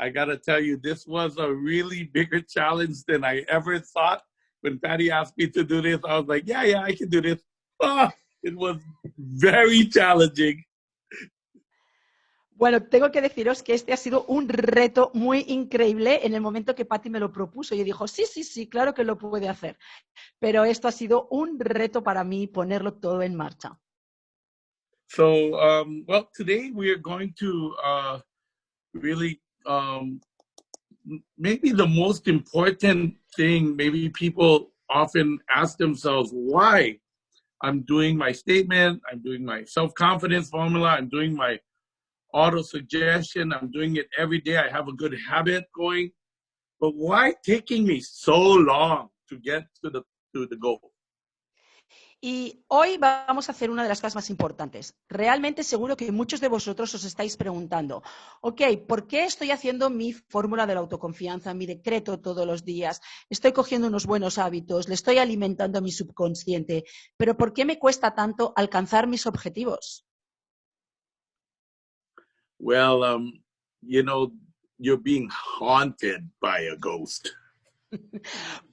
I got to tell you, this was a really bigger challenge than I ever thought. When Patty asked me to do this, I was like, yeah, I can do this. Oh, it was very challenging. Bueno, tengo que deciros que este ha sido un reto muy increíble en el momento que Patty me lo propuso. Yo dijo, sí, claro que lo puede hacer. Pero esto ha sido un reto para mí ponerlo todo en marcha. So, well, today we are going to really, maybe the most important thing, maybe people often ask themselves, why? I'm doing my statement, I'm doing my self-confidence formula, I'm doing my auto-suggestion, I'm doing it every day, I have a good habit going, but why taking me so long to get to the goal? Y hoy vamos a hacer una de las cosas más importantes. Realmente seguro que muchos de vosotros os estáis preguntando, ok, ¿por qué estoy haciendo mi fórmula de la autoconfianza, mi decreto todos los días? Estoy cogiendo unos buenos hábitos, le estoy alimentando a mi subconsciente, pero ¿por qué me cuesta tanto alcanzar mis objetivos? Well, you know, you're being haunted by a ghost.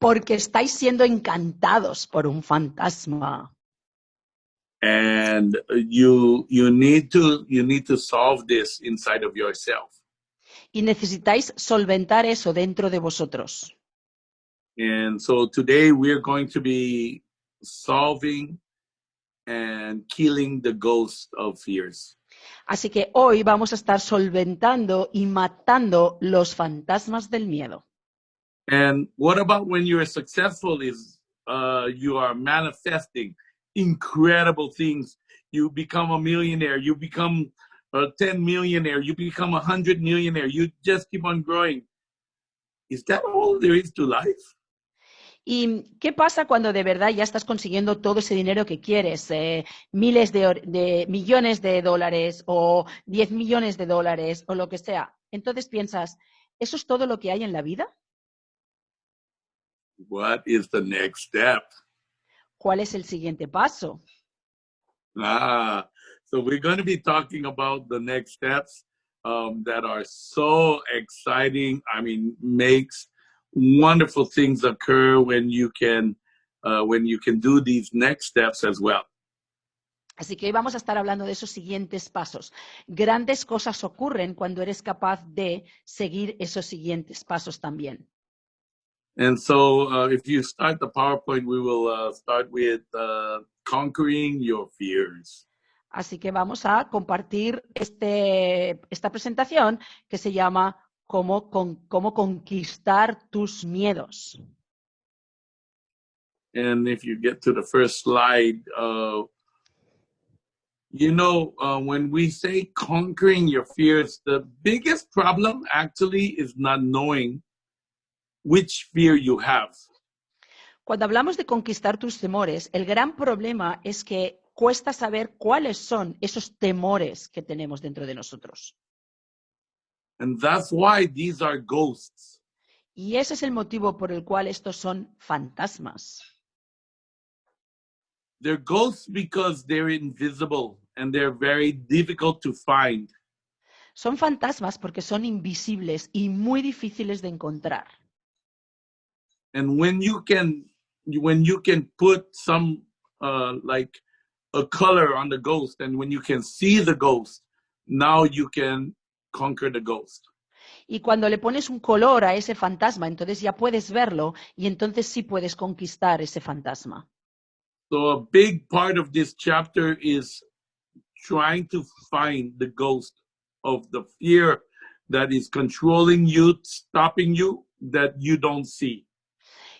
Porque estáis siendo encantados por un fantasma. And you need to solve this inside of yourself. Y necesitáis solventar eso dentro de vosotros. And so today we're going to be solving and killing the ghost of fears. Así que hoy vamos a estar solventando y matando los fantasmas del miedo. And what about when you're successful is you are manifesting incredible things. You become a millionaire, you become a 10 millionaire, you become 100 millionaire, you just keep on growing. Is that all there is to life? ¿Y qué pasa cuando de verdad ya estás consiguiendo todo ese dinero que quieres? Millones de dólares o 10 millones de dólares o lo que sea. Entonces piensas, ¿eso es todo lo que hay en la vida? What is the next step? ¿Cuál es el siguiente paso? So we're going to be talking about the next steps that are so exciting. I mean, makes wonderful things occur when you can do these next steps as well. Así que hoy vamos a estar hablando de esos siguientes pasos. Grandes cosas ocurren cuando eres capaz de seguir esos siguientes pasos también. And so if you start the PowerPoint, we will start with conquering your fears. Así que vamos a compartir esta presentación que se llama Cómo conquistar tus miedos. And if you get to the first slide, when we say conquering your fears, the biggest problem actually is not knowing which fear you have. Cuando hablamos de conquistar tus temores, el gran problema es que cuesta saber cuáles son esos temores que tenemos dentro de nosotros. And that's why these are ghosts. Y ese es el motivo por el cual estos son fantasmas. They're ghosts because they're invisible and they're very difficult to find. Son fantasmas porque son invisibles y muy difíciles de encontrar. And when you can put some like a color on the ghost, and when you can see the ghost, now you can conquer the ghost. Y cuando le pones un color a ese fantasma, entonces ya puedes verlo y entonces sí puedes conquistar ese fantasma. So a big part of this chapter is trying to find the ghost of the fear that is controlling you, stopping you, that you don't see.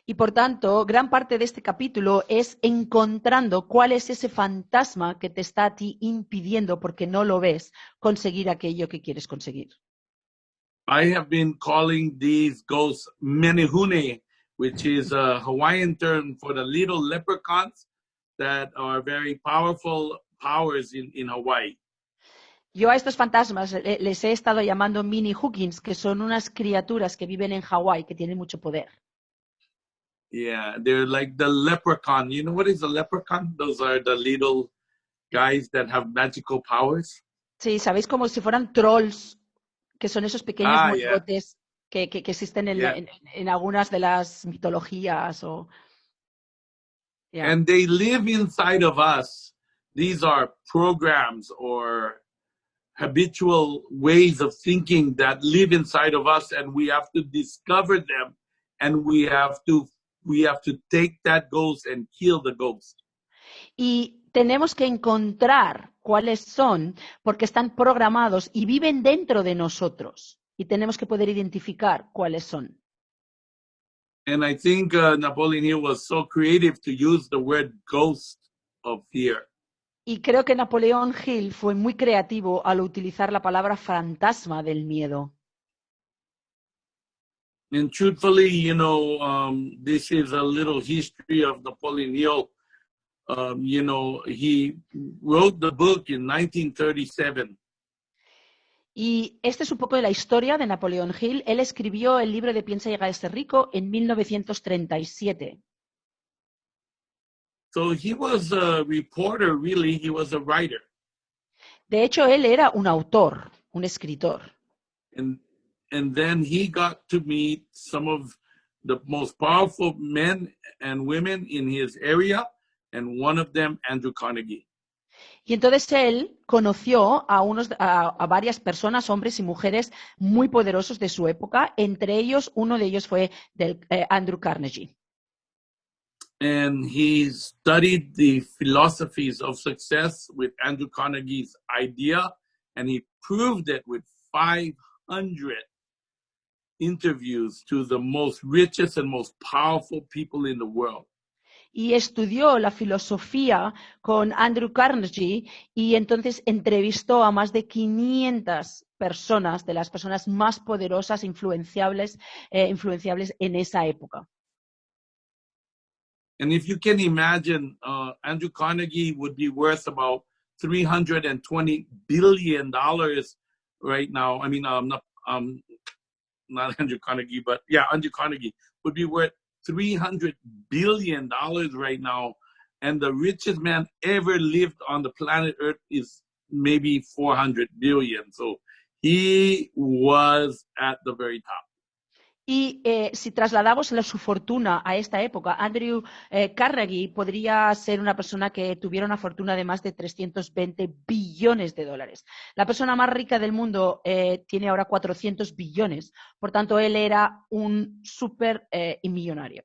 Y por tanto, gran parte de este capítulo es encontrando cuál es ese fantasma que te está a ti impidiendo, porque no lo ves, conseguir aquello que quieres conseguir. I have been calling these ghosts menehune, which is a Hawaiian term for the little leprechauns that are very powerful powers in Hawaii. Yo a estos fantasmas les he estado llamando mini hookins, que son unas criaturas que viven en Hawái que tienen mucho poder. Yeah, they're like the leprechaun. You know what is a leprechaun? Those are the little guys that have magical powers. Sí, ¿sabéis? Como si fueran trolls que son esos pequeños Yeah, monigotes que existen yeah. en algunas de las mitologías o yeah. And they live inside of us. These are programs or habitual ways of thinking that live inside of us, and we have to discover them, and we have to take that ghost and kill the ghost. Y tenemos que encontrar cuáles son, porque están programados y viven dentro de nosotros. Y tenemos que poder identificar cuáles son. And I think Napoleon Hill was so creative to use the word ghost of fear. Y creo que Napoleón Hill fue muy creativo al utilizar la palabra fantasma del miedo. And truthfully, this is a little history of Napoleon Hill. He wrote the book in 1937. Y este es un poco de la historia de Napoleón Hill. Él escribió el libro de Piensa llegar a ser rico en 1937. So he was a reporter, really. He was a writer. De hecho, él era un autor, un escritor. And then he got to meet some of the most powerful men and women in his area, and one of them, Andrew Carnegie. Y entonces él conoció a varias personas, hombres y mujeres muy poderosos de su época. Entre ellos, uno de ellos fue Andrew Carnegie. And he studied the philosophies of success with Andrew Carnegie's idea, and he proved it with 500 interviews to the most richest and most powerful people in the world. Y estudió la filosofía con Andrew Carnegie y entonces entrevistó a más de 500 personas, de las personas más poderosas, influenciables en esa época. And if you can imagine, Andrew Carnegie would be worth about $320 billion right now. I mean, not Andrew Carnegie, but yeah, Andrew Carnegie would be worth $300 billion right now. And the richest man ever lived on the planet Earth is maybe 400 billion. So he was at the very top. Y si trasladamos su fortuna a esta época, Andrew Carnegie podría ser una persona que tuviera una fortuna de más de 320 billones de dólares. La persona más rica del mundo tiene ahora 400 billones. Por tanto, él era un súper millonario.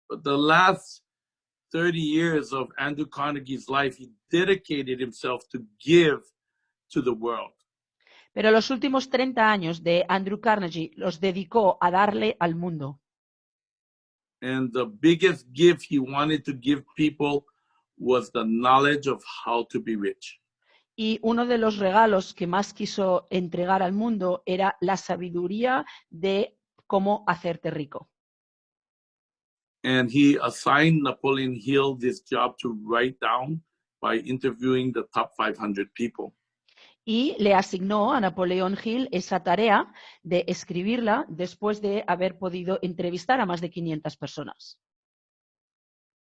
But the last 30 years of Andrew Carnegie's life, he dedicated himself to give to the world. Pero los últimos 30 años de Andrew Carnegie los dedicó a darle al mundo. And the biggest gift he wanted to give people was the knowledge of how to be rich. Y uno de los regalos que más quiso entregar al mundo era la sabiduría de cómo hacerte rico. And he assigned Napoleon Hill this job to write down by interviewing the top 500 people. Y le asignó a Napoleón Hill esa tarea de escribirla después de haber podido entrevistar a más de 500 personas.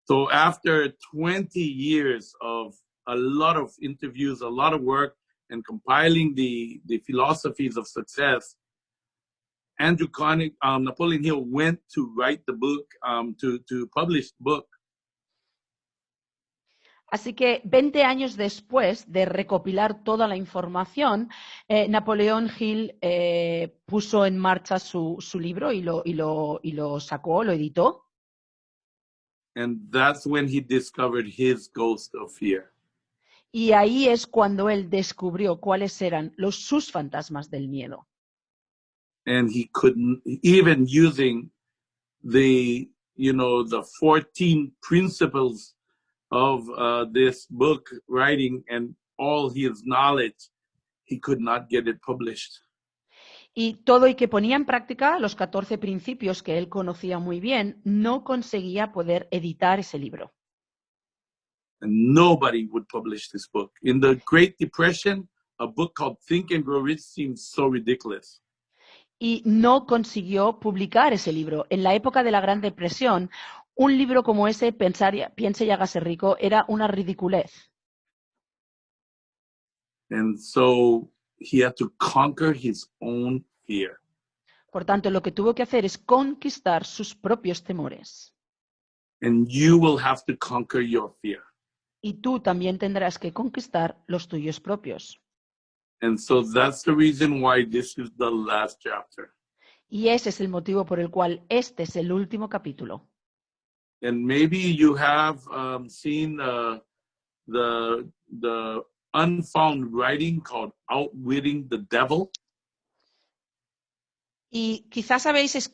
So after 20 years of a lot of interviews, a lot of work, and compiling the philosophies of success, Napoleon Hill went to write the book, to publish the book. Así que 20 años después de recopilar toda la información, Napoleón Hill puso en marcha su libro y lo sacó, lo editó. And that's when he discovered his ghost of fear. Y ahí es cuando él descubrió cuáles eran sus fantasmas del miedo. And he couldn't, even using the 14 principles of this book writing and all his knowledge, he could not get it published. Y todo y que ponía en práctica los 14 principios que él conocía muy bien, no conseguía poder editar ese libro. And nobody would publish this book. In the Great Depression, a book called Think and Grow Rich seemed so ridiculous. Y no consiguió publicar ese libro. En la época de la Gran Depresión, un libro como ese, Piense y hágase rico, era una ridiculez. And so he had to conquer his own fear. Por tanto, lo que tuvo que hacer es conquistar sus propios temores. And you will have to conquer your fear. Y tú también tendrás que conquistar los tuyos propios. And so that's the reason why this is the last chapter. Y ese es el motivo por el cual este es el último capítulo. And maybe you have seen the unfound writing called Outwitting the Devil. Y quizás habéis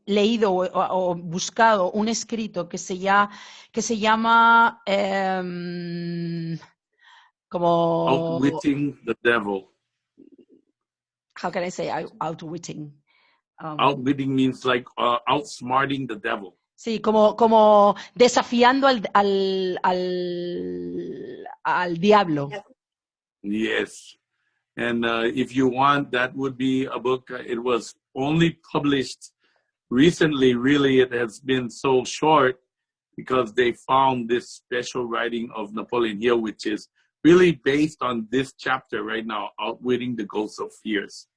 leído o buscado un escrito que se llama como... Outwitting the Devil. How can I say outwitting? Outwitting means like outsmarting the devil. Sí, como desafiando al diablo. Yes. And if you want, that would be a book. It was only published recently. Really, it has been so short because they found this special writing of Napoleon Hill, which is really based on this chapter right now, Outwitting the Ghosts of Fears.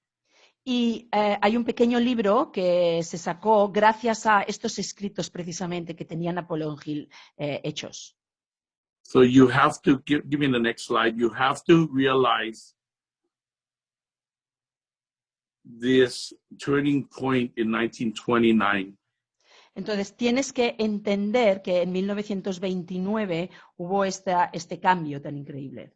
Y hay un pequeño libro que se sacó gracias a estos escritos precisamente que tenía Napoleón Hill hechos. So you have to, give me the next slide, you have to realize this turning point in 1929. Entonces tienes que entender que en 1929 hubo este cambio tan increíble.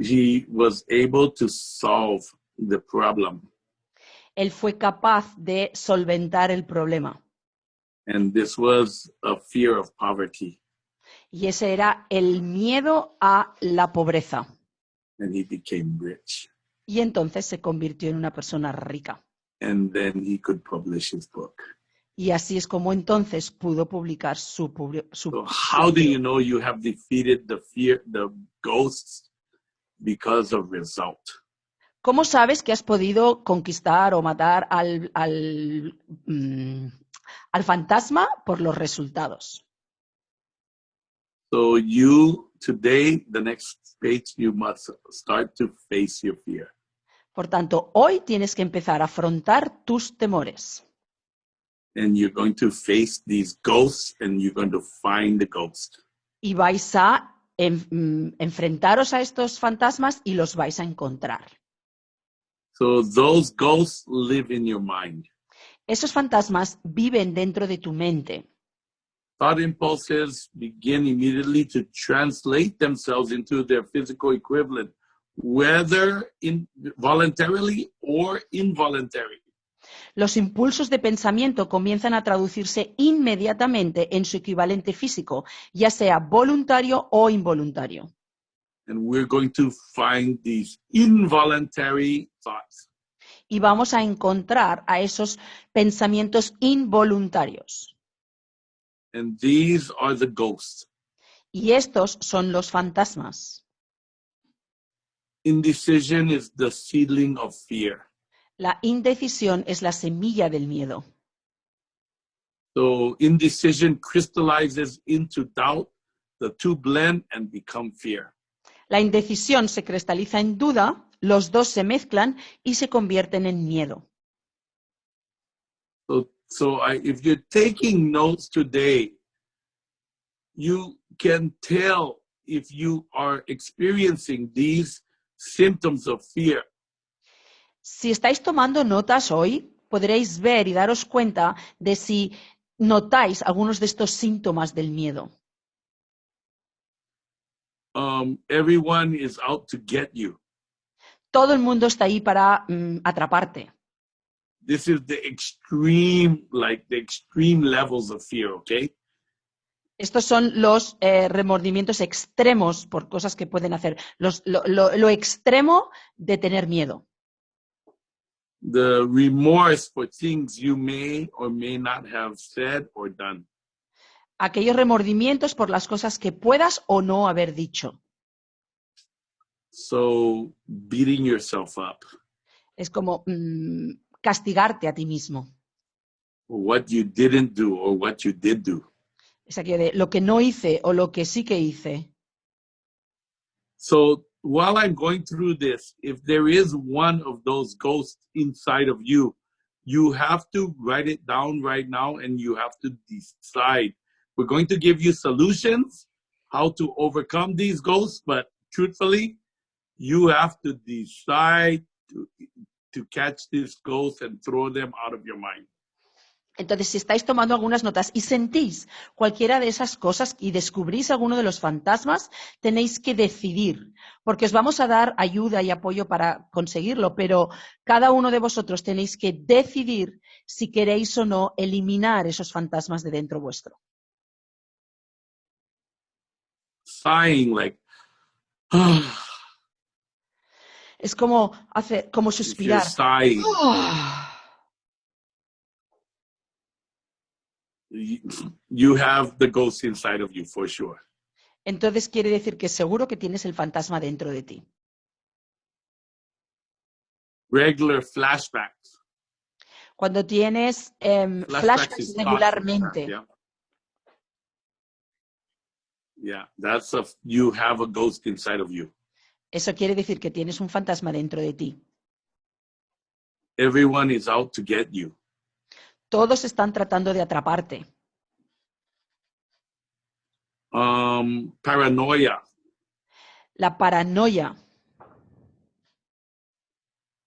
He was able to solve the problem. Él fue capaz de solventar el problema. And this was a fear of poverty. Y ese era el miedo a la pobreza. And he became rich. Y entonces se convirtió en una persona rica. And then he could publish his book. Y así es como entonces pudo publicar su So how do you know you have defeated the ghosts because of result? ¿Cómo sabes que has podido conquistar o matar al fantasma? Por los resultados. So you, today, the next page, you must start to face your fear. Por tanto, hoy tienes que empezar a afrontar tus temores. And you're going to face these ghosts and you're going to find the ghost. Y vais a enfrentaros a estos fantasmas y los vais a encontrar. So those ghosts live in your mind. Esos fantasmas viven dentro de tu mente. Thought impulses begin immediately to translate themselves into their physical equivalent, whether voluntarily or involuntary. Los impulsos de pensamiento comienzan a traducirse inmediatamente en su equivalente físico, ya sea voluntario o involuntario. And we're going to find these involuntary thoughts. Y vamos a encontrar a esos pensamientos involuntarios. And these are the ghosts. Y estos son los fantasmas. Indecision is the seedling of fear. La indecisión es la semilla del miedo. So indecision crystallizes into doubt, the two blend and become fear. La indecisión se cristaliza en duda, los dos se mezclan y se convierten en miedo. If you're taking notes today, you can tell if you are experiencing these symptoms of fear. Si estáis tomando notas hoy, podréis ver y daros cuenta de si notáis algunos de estos síntomas del miedo. Everyone is out to get you. Todo el mundo está ahí para atraparte. This is the extreme levels of fear, okay? Estos son los remordimientos extremos por cosas que pueden hacer. Lo extremo de tener miedo. The remorse for things you may or may not have said or done. Aquellos remordimientos por las cosas que puedas o no haber dicho. So, beating yourself up. Es como castigarte a ti mismo. What you didn't do or what you did do. Es aquello de lo que no hice o lo que sí que hice. So while I'm going through this, if there is one of those ghosts inside of you, you have to write it down right now and you have to decide. We're going to give you solutions how to overcome these ghosts, but truthfully, you have to decide to catch these ghosts and throw them out of your mind. Entonces, si estáis tomando algunas notas y sentís cualquiera de esas cosas y descubrís alguno de los fantasmas, tenéis que decidir, porque os vamos a dar ayuda y apoyo para conseguirlo, pero cada uno de vosotros tenéis que decidir si queréis o no eliminar esos fantasmas de dentro vuestro. Sighing like, Es como if you're suspirar. sighing, you have the ghost inside of you for sure. Entonces quiere decir que seguro que tienes el fantasma dentro de ti. Regular flashbacks. Cuando tienes flashbacks is regularmente, yeah. Yeah, you have a ghost inside of you. eso quiere decir que tienes un fantasma dentro de ti. Everyone is out to get you. Todos están tratando de atraparte. Paranoia. La paranoia.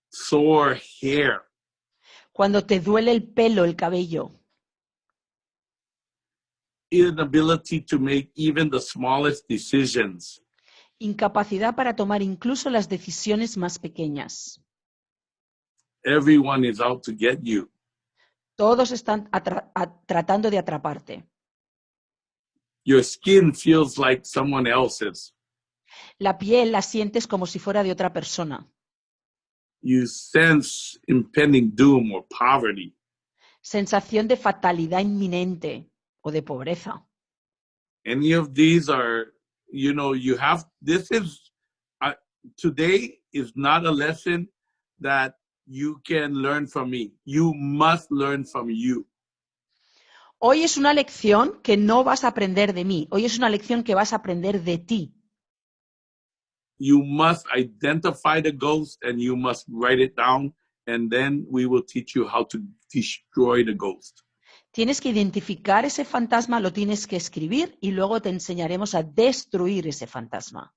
Sore hair. Cuando te duele el pelo, el cabello. Inability to make even the smallest decisions. Incapacidad para tomar incluso las decisiones más pequeñas. Everyone is out to get you. Todos están tratando de atraparte. Your skin feels like someone else's. La piel la sientes como si fuera de otra persona. You sense impending doom or poverty. Sensación de fatalidad inminente o de pobreza. Any of these are, today is not a lesson that you can learn from me. You must learn from you. Hoy es una lección que no vas a aprender de mí. Hoy es una lección que vas a aprender de ti. You must identify the ghost and you must write it down, and then we will teach you how to destroy the ghost. Tienes que identificar ese fantasma, lo tienes que escribir y luego te enseñaremos a destruir ese fantasma.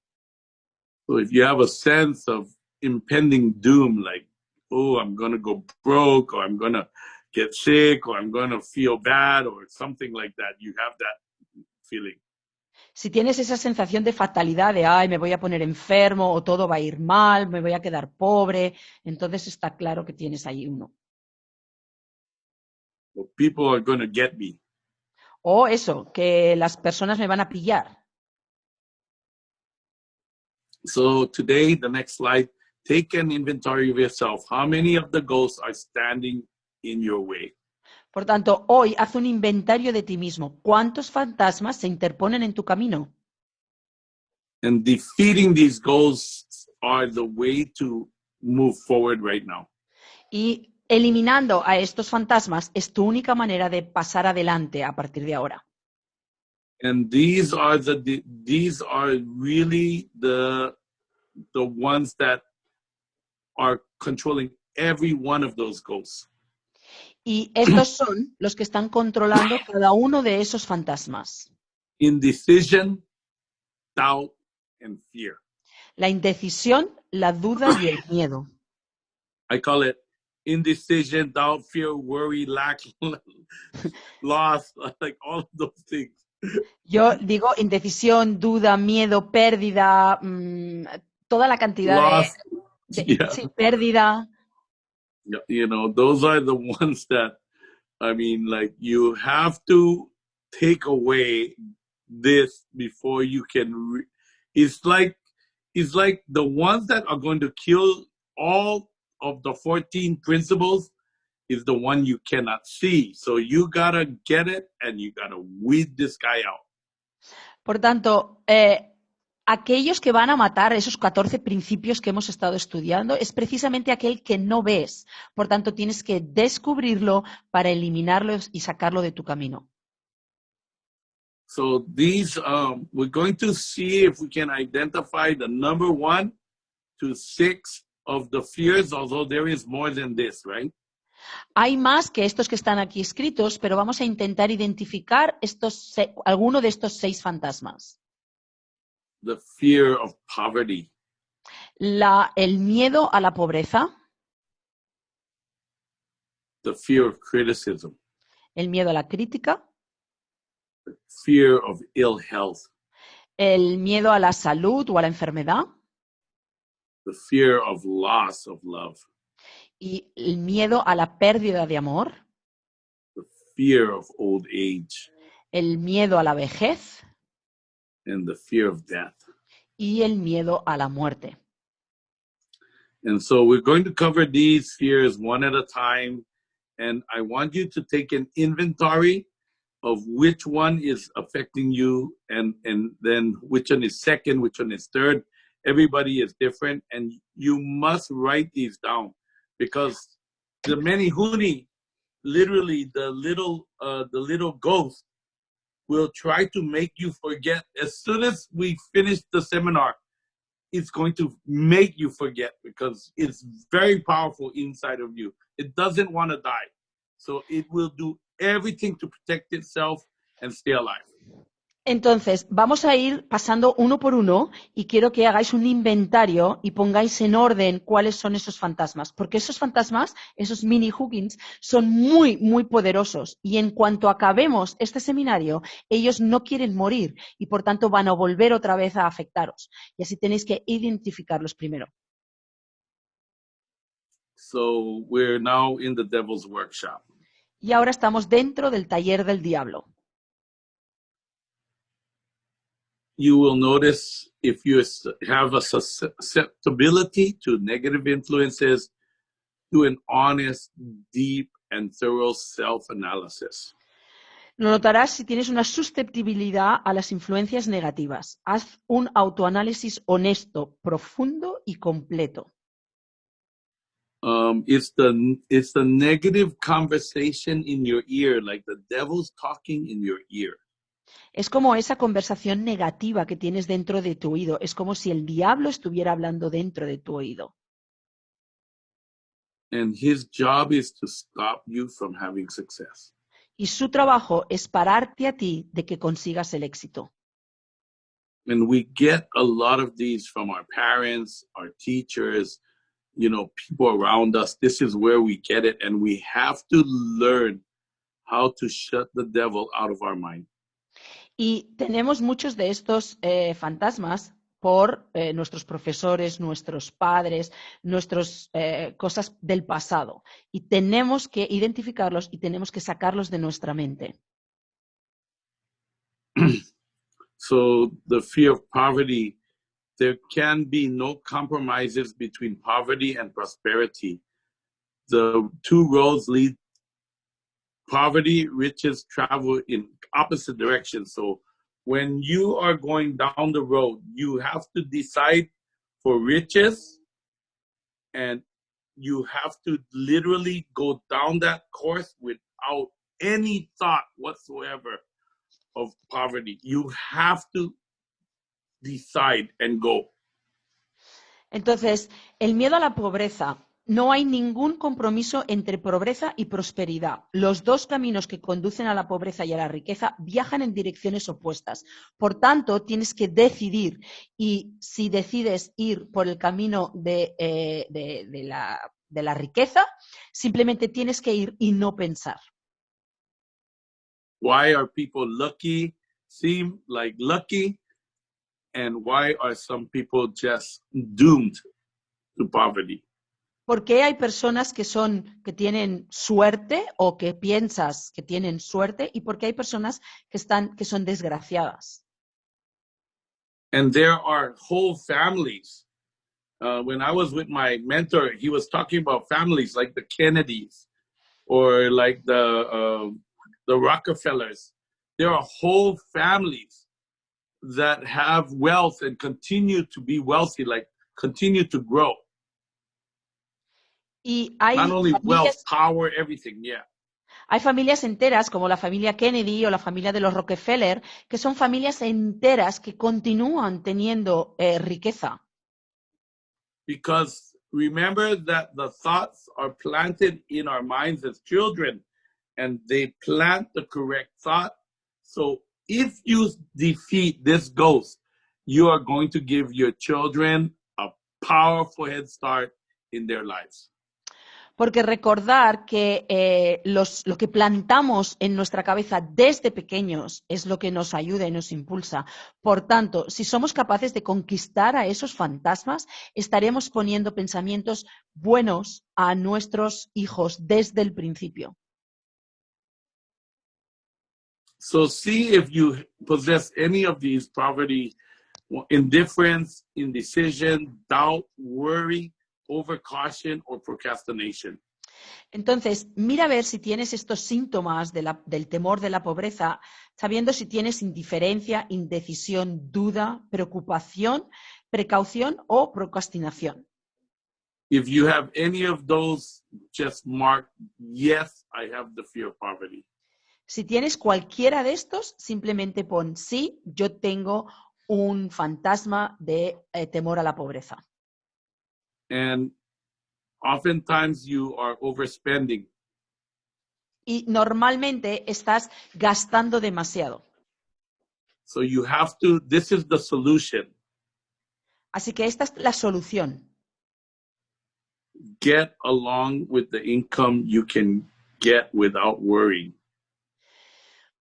So if you have a sense of impending doom, like, oh, I'm going to go broke, or I'm going to get sick, or I'm going to feel bad, or something like that, you have that feeling. Si tienes esa sensación de fatalidad, de ay, me voy a poner enfermo o todo va a ir mal, me voy a quedar pobre, entonces está claro que tienes ahí uno. Well, people are going to get me. O eso, que las personas me van a pillar. So today, the next slide, take an inventory of yourself. How many of the ghosts are standing in your way? Por tanto, hoy haz un inventario de ti mismo. ¿Cuántos fantasmas se interponen en tu camino? And defeating these ghosts are the way to move forward right now. Y eliminando a estos fantasmas es tu única manera de pasar adelante a partir de ahora. And these are really the ones that are controlling every one of those ghosts. Y estos son los que están controlando cada uno de esos fantasmas. Indecision, doubt, and fear. La indecisión, la duda y el miedo. I call it indecision, doubt, fear, worry, lack, loss, like all of those things. Yo digo indecisión, duda, miedo, pérdida, toda la cantidad sí, pérdida. Those are the ones that, you have to take away this before you can. It's like the ones that are going to kill all of the 14 principles is the one you cannot see. So you gotta get it and you gotta weed this guy out. Por tanto, aquellos que van a matar esos 14 principios que hemos estado estudiando es precisamente aquel que no ves. Por tanto, tienes que descubrirlo para eliminarlos y sacarlo de tu camino. So these, we're going to see if we can identify the number 1 to 6 of the fears, although there is more than this, right? Hay más que estos que están aquí escritos, pero vamos a intentar identificar alguno de estos 6 fantasmas. The fear of poverty, El miedo a la pobreza, the fear of criticism, el miedo a la crítica, fear of ill health, el miedo a la salud o a la enfermedad the fear of loss of love, y el miedo a la pérdida de amor, the fear of old age, el miedo a la vejez and the fear of death. y el miedo a la muerte. And so we're going to cover these fears one at a time. And I want you to take an inventory of which one is affecting you, and then which one is second, which one is third. Everybody is different, and you must write these down, because the menihuni, literally the little ghost, will try to make you forget. As soon as we finish the seminar, it's going to make you forget, because it's very powerful inside of you. It doesn't want to die. So it will do everything to protect itself and stay alive. Entonces, vamos a ir pasando uno por uno y quiero que hagáis un inventario y pongáis en orden cuáles son esos fantasmas, porque esos fantasmas, esos mini Hookins, son muy, muy poderosos y en cuanto acabemos este seminario, ellos no quieren morir y por tanto van a volver otra vez a afectaros y así tenéis que identificarlos primero. So we're now in the devil's workshop. Y ahora estamos dentro del taller del diablo. You will notice if you have a susceptibility to negative influences, do an honest, deep, and thorough self-analysis. Lo notarás si tienes una susceptibilidad a las influencias negativas. Haz un autoanálisis honesto, profundo y completo. It's the negative conversation in your ear, like the devil's talking in your ear. Es como esa conversación negativa que tienes dentro de tu oído. Es como si el diablo estuviera hablando dentro de tu oído. And his job is to stop you from having success. Y su trabajo es pararte a ti de que consigas el éxito. And we get a lot of these from our parents, our teachers, people around us. This is where we get it. And we have to learn how to shut the devil out of our mind. Y tenemos muchos de estos fantasmas por nuestros profesores, nuestros padres, nuestras cosas del pasado. Y tenemos que identificarlos y tenemos que sacarlos de nuestra mente. So the fear of poverty, there can be no compromises between poverty and prosperity. The two roads lead. Poverty, riches travel in opposite directions. So when you are going down the road, you have to decide for riches, and you have to literally go down that course without any thought whatsoever of poverty. You have to decide and go. Entonces, el miedo a la pobreza. No hay ningún compromiso entre pobreza y prosperidad. Los dos caminos que conducen a la pobreza y a la riqueza viajan en direcciones opuestas. Por tanto, tienes que decidir. Y si decides ir por el camino de la riqueza, simplemente tienes que ir y no pensar. Why are people lucky, seem like lucky, and why are some people just doomed to poverty? ¿Por qué hay personas que tienen suerte o que piensas que tienen suerte y por qué hay personas que son desgraciadas? And there are whole families. When I was with my mentor, he was talking about families like the Kennedys or like the Rockefellers. There are whole families that have wealth and continue to be wealthy, like continue to grow. Y hay Not only familias, wealth, power, everything, yeah. Hay familias enteras, como la familia Kennedy o la familia de los Rockefeller, que son familias enteras que continúan teniendo riqueza. Because remember that the thoughts are planted in our minds as children, and they plant the correct thought. So if you defeat this ghost, you are going to give your children a powerful head start in their lives. Porque recordar que lo que plantamos en nuestra cabeza desde pequeños es lo que nos ayuda y nos impulsa. Por tanto, si somos capaces de conquistar a esos fantasmas, estaremos poniendo pensamientos buenos a nuestros hijos desde el principio. So see if you possess any of these: poverty, indifference, indecision, doubt, worry, overcaution, or procrastination. Entonces, mira a ver si tienes estos síntomas del temor de la pobreza, sabiendo si tienes indiferencia, indecisión, duda, preocupación, precaución o procrastinación. If you have any of those, just mark, yes, I have the fear of poverty. Si tienes cualquiera de estos, simplemente pon sí, yo tengo un fantasma de temor a la pobreza. And oftentimes you are overspending. Y normalmente estás gastando demasiado. So you have to, this is the solution. Así que esta es la solución. Get along with the income you can get without worrying.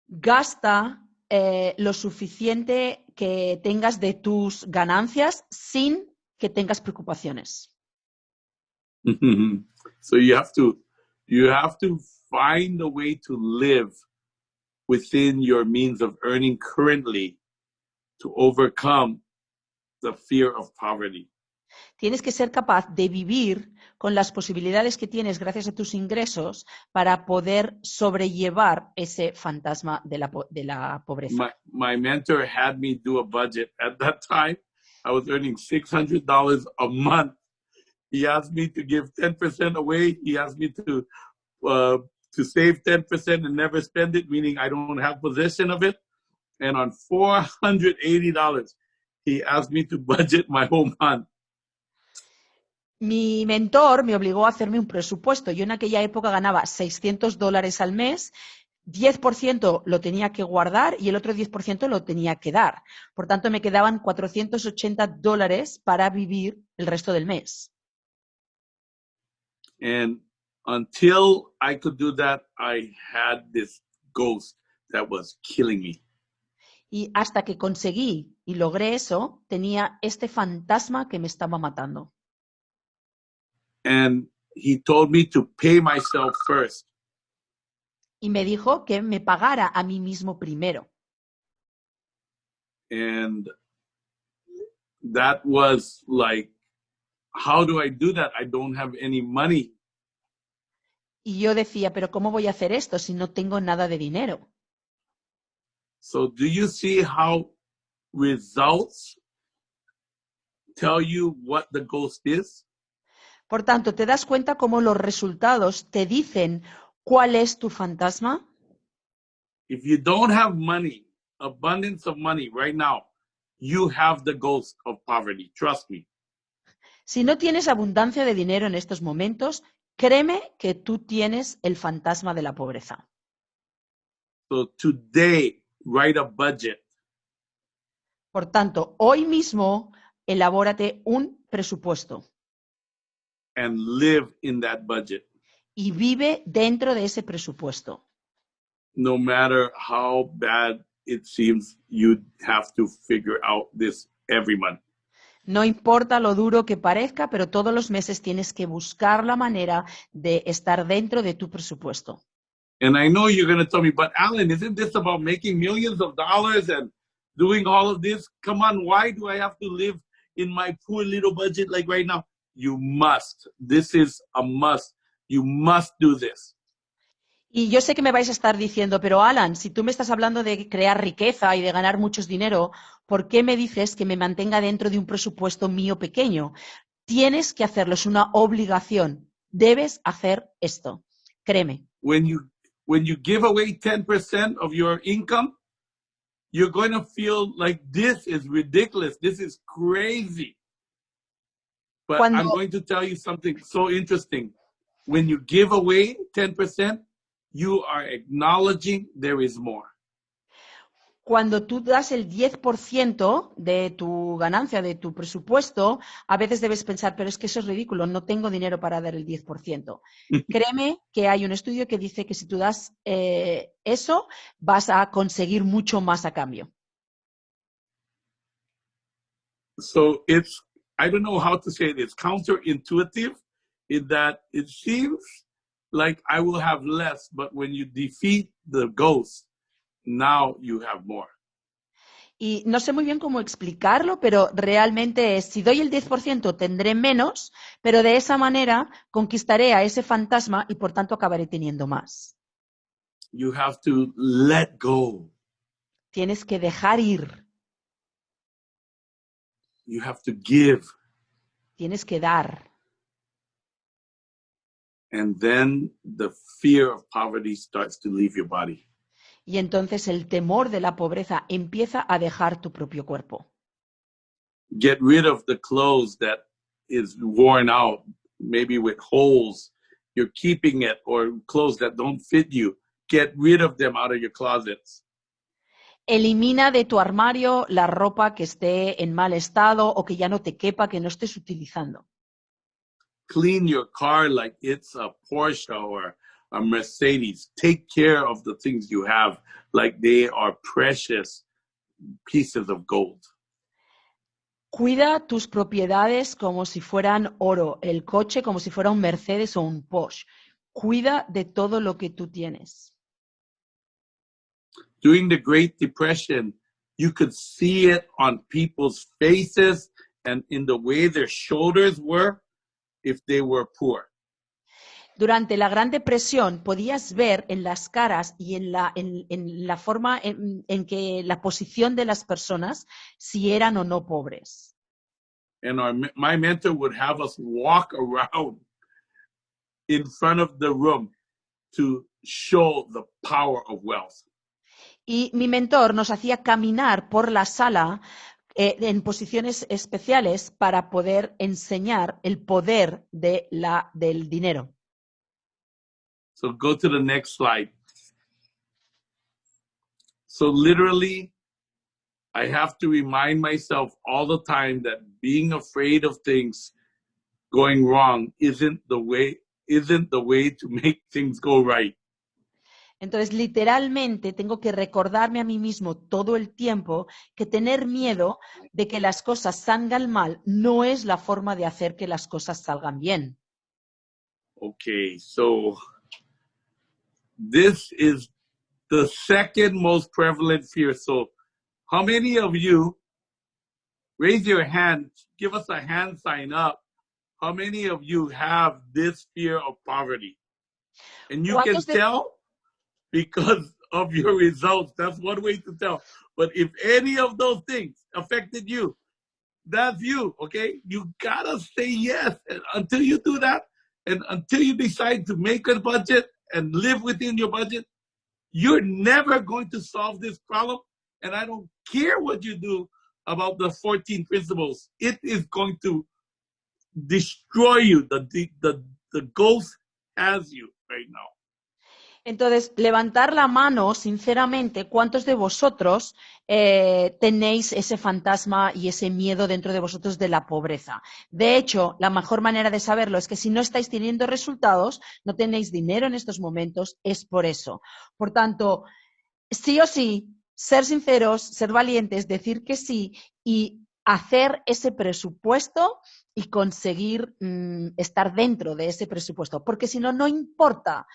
Gasta lo suficiente que tengas de tus ganancias sin que tengas preocupaciones. So you have to find a way to live within your means of earning currently to overcome the fear of poverty. Tienes que ser capaz de vivir con las posibilidades que tienes gracias a tus ingresos para poder sobrellevar ese fantasma de la pobreza. My mentor had me do a budget. At that time, I was earning $600 a month. He asked me to give 10% away. He asked me to save 10% and never spend it, meaning I don't have possession of it. And on $480, he asked me to budget my whole month. Mi mentor me obligó a hacerme un presupuesto. Yo en aquella época ganaba $600 al mes, 10% lo tenía que guardar y el otro 10% lo tenía que dar. Por tanto, me quedaban $480 para vivir el resto del mes. And until I could do that, I had this ghost that was killing me. Y hasta que conseguí y logré eso, tenía este fantasma que me estaba matando. And he told me to pay myself first. Y me dijo que me pagara a mí mismo primero. And that was like, how do I do that? I don't have any money. Y yo decía, pero ¿cómo voy a hacer esto si no tengo nada de dinero? So do you see how results tell you what the ghost is? Por tanto, ¿te das cuenta cómo los resultados te dicen cuál es tu fantasma? If you don't have money, abundance of money right now, you have the ghost of poverty. Trust me. Si no tienes abundancia de dinero en estos momentos, créeme que tú tienes el fantasma de la pobreza. So today, write a budget. Por tanto, hoy mismo, elabórate un presupuesto. And live in that budget. Y vive dentro de ese presupuesto. No matter how bad it seems, you have to figure out this every month. No importa lo duro que parezca, pero todos los meses tienes que buscar la manera de estar dentro de tu presupuesto. And I know you're going to tell me, but Alan, isn't this about making millions of dollars and doing all of this? Come on, why do I have to live in my poor little budget like right now? You must. This is a must. You must do this. Y yo sé que me vais a estar diciendo, pero Alan, si tú me estás hablando de crear riqueza y de ganar mucho dinero, ¿por qué me dices que me mantenga dentro de un presupuesto mío pequeño? Tienes que hacerlo, es una obligación. Debes hacer esto. Créeme. When you when you give away 10% of your income, you're going to feel like this is ridiculous. This is crazy. But Cuando, I'm going to tell you something so interesting. When you give away 10%, you are acknowledging there is more. cuando tú das el 10% de tu ganancia, de tu presupuesto, a veces debes pensar, pero es que eso es ridículo, no tengo dinero para dar el 10%. Créeme que hay un estudio que dice que si tú das eso, vas a conseguir mucho más a cambio. So I don't know how to say it. It's counterintuitive in that it seems like I will have less, but when you defeat the ghost, now you have more. Y no sé muy bien cómo explicarlo, pero realmente es, si doy el 10% tendré menos, pero de esa manera conquistaré a ese fantasma y por tanto acabaré teniendo más. You have to let go. Tienes que dejar ir. You have to give. Tienes que dar. And then the fear of poverty starts to leave your body. Y entonces el temor de la pobreza empieza a dejar tu propio cuerpo. Get rid of the clothes that is worn out, maybe with holes. You're keeping it, or clothes that don't fit you. Get rid of them out of your closets. Elimina de tu armario la ropa que esté en mal estado o que ya no te quepa, que no estés utilizando. Clean your car like it's a Porsche or a Mercedes. Take care of the things you have like they are precious pieces of gold. Cuida tus propiedades como si fueran oro, el coche como si fuera un Mercedes o un Porsche. Cuida de todo lo que tú tienes. During the Great Depression, you could see it on people's faces and in the way their shoulders were if they were poor. Durante la Gran Depresión podías ver en las caras y en la forma en que la posición de las personas si eran o no pobres. And my mentor would have us walk around in front of the room to show the power of wealth. Y mi mentor nos hacía caminar por la sala en posiciones especiales para poder enseñar el poder del dinero. So go to the next slide. So literally, I have to remind myself all the time that being afraid of things going wrong isn't the way to make things go right. Entonces, literalmente, tengo que recordarme a mí mismo todo el tiempo que tener miedo de que las cosas salgan mal no es la forma de hacer que las cosas salgan bien. Okay, so this is the second most prevalent fear. So how many of you, raise your hand, give us a hand sign up. How many of you have this fear of poverty? And you can tell because of your results. That's one way to tell. But if any of those things affected you, that's you, okay? You gotta say yes. And until you do that, and until you decide to make a budget and live within your budget, you're never going to solve this problem. And I don't care what you do about the 14 principles. It is going to destroy you. The ghost has you right now. Entonces, levantar la mano, sinceramente, ¿cuántos de vosotros tenéis ese fantasma y ese miedo dentro de vosotros de la pobreza? De hecho, la mejor manera de saberlo es que si no estáis teniendo resultados, no tenéis dinero en estos momentos, es por eso. Por tanto, sí o sí, ser sinceros, ser valientes, decir que sí y hacer ese presupuesto y conseguir estar dentro de ese presupuesto. Porque si no, no importa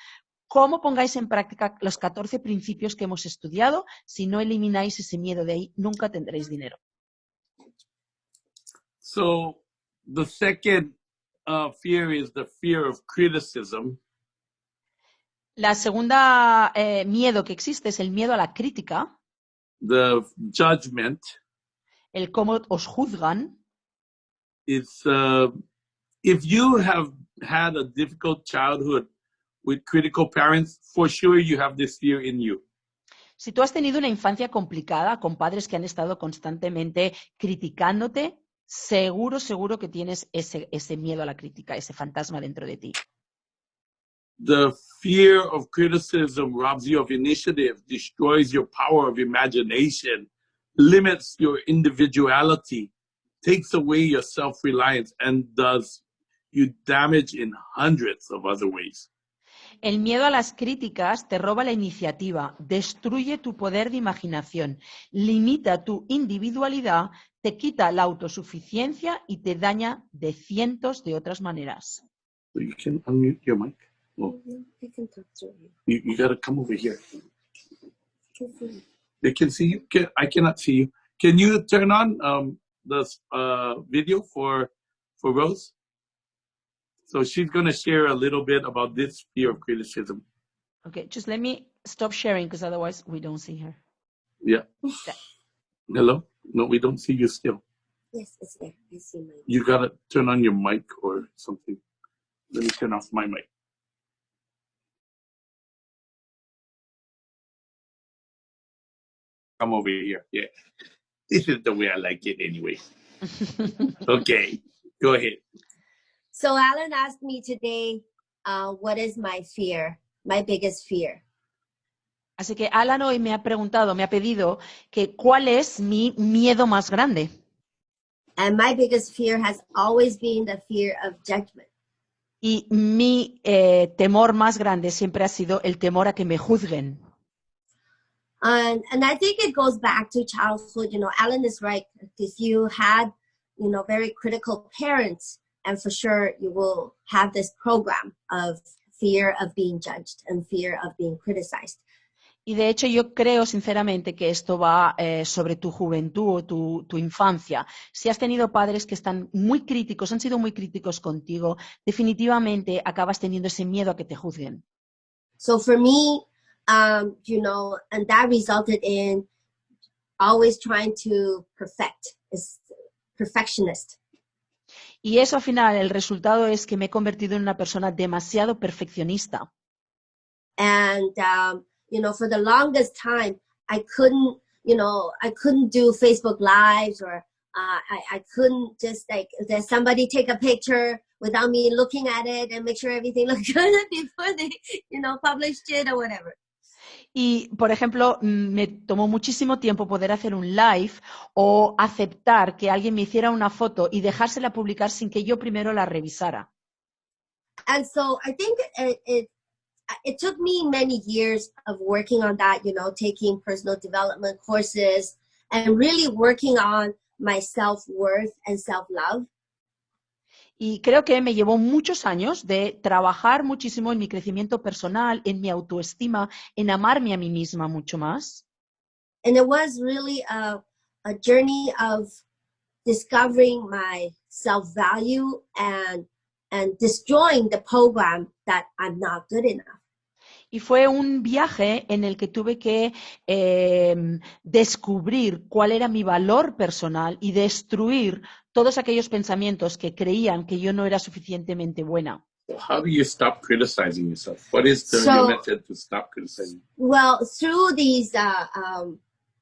cómo pongáis en práctica los 14 principios que hemos estudiado, si no elimináis ese miedo de ahí, nunca tendréis dinero. So, the second fear is the fear of criticism. La segunda miedo que existe es el miedo a la crítica, The judgment. el cómo os juzgan. It's if you have had a difficult childhood with critical parents, for sure you have this fear in you. Si tú has tenido una infancia complicada con padres que han estado constantemente criticándote, seguro que tienes ese miedo a la crítica, ese fantasma dentro de ti. The fear of criticism robs you of initiative, destroys your power of imagination, limits your individuality, takes away your self-reliance, and does you damage in hundreds of other ways. El miedo a las críticas te roba la iniciativa, destruye tu poder de imaginación, limita tu individualidad, te quita la autosuficiencia y te daña de cientos de otras maneras. So you can unmute your mic. Oh, I can talk to you. you got to come over here. Can see you. They can see you. I cannot see you. Can you turn on the video for Rose? So she's going to share a little bit about this fear of criticism. Okay, just let me stop sharing because otherwise we don't see her. Yeah. Hello? No, we don't see you still. Yes, it's there. I see my. You got to turn on your mic or something. Let me turn off my mic. Come over here. Yeah. This is the way I like it anyway. Okay. Go ahead. So Alan asked me today, what is my fear? My biggest fear. Así que Alan hoy me ha pedido que cuál es mi miedo más grande. And my biggest fear has always been the fear of judgment. Y mi temor más grande siempre ha sido el temor a que me juzguen. And I think it goes back to childhood. You know, Alan is right. If you had, you know, very critical parents, and for sure you will have this program of fear of being judged and fear of being criticized. Y de hecho yo creo sinceramente que esto va sobre tu juventud o tu infancia. Si has tenido padres que están muy críticos, han sido muy críticos contigo, definitivamente acabas teniendo ese miedo a que te juzguen. So for me, you know, and that resulted in always trying to perfect, is perfectionist. Y eso al final, el resultado es que me he convertido en una persona demasiado perfeccionista. And, you know, for the longest time, I couldn't do Facebook Lives, or I couldn't just, like, there's somebody take a picture without me looking at it and make sure everything looked good before they, you know, published it or whatever. Y, por ejemplo, me tomó muchísimo tiempo poder hacer un live o aceptar que alguien me hiciera una foto y dejársela publicar sin que yo primero la revisara. And so I think it took me many years of working on that, you know, taking personal development courses and really working on my self-worth and self-love. Y creo que me llevó muchos años de trabajar muchísimo en mi crecimiento personal, en mi autoestima, en amarme a mí misma mucho más. And it was really a journey of discovering my self-value and destroying the program that I'm not good enough. Y fue un viaje en el que tuve que descubrir cuál era mi valor personal y destruir todos aquellos pensamientos que creían que yo no era suficientemente buena. How do you stop criticizing yourself? What is your method to stop criticizing? Well, through these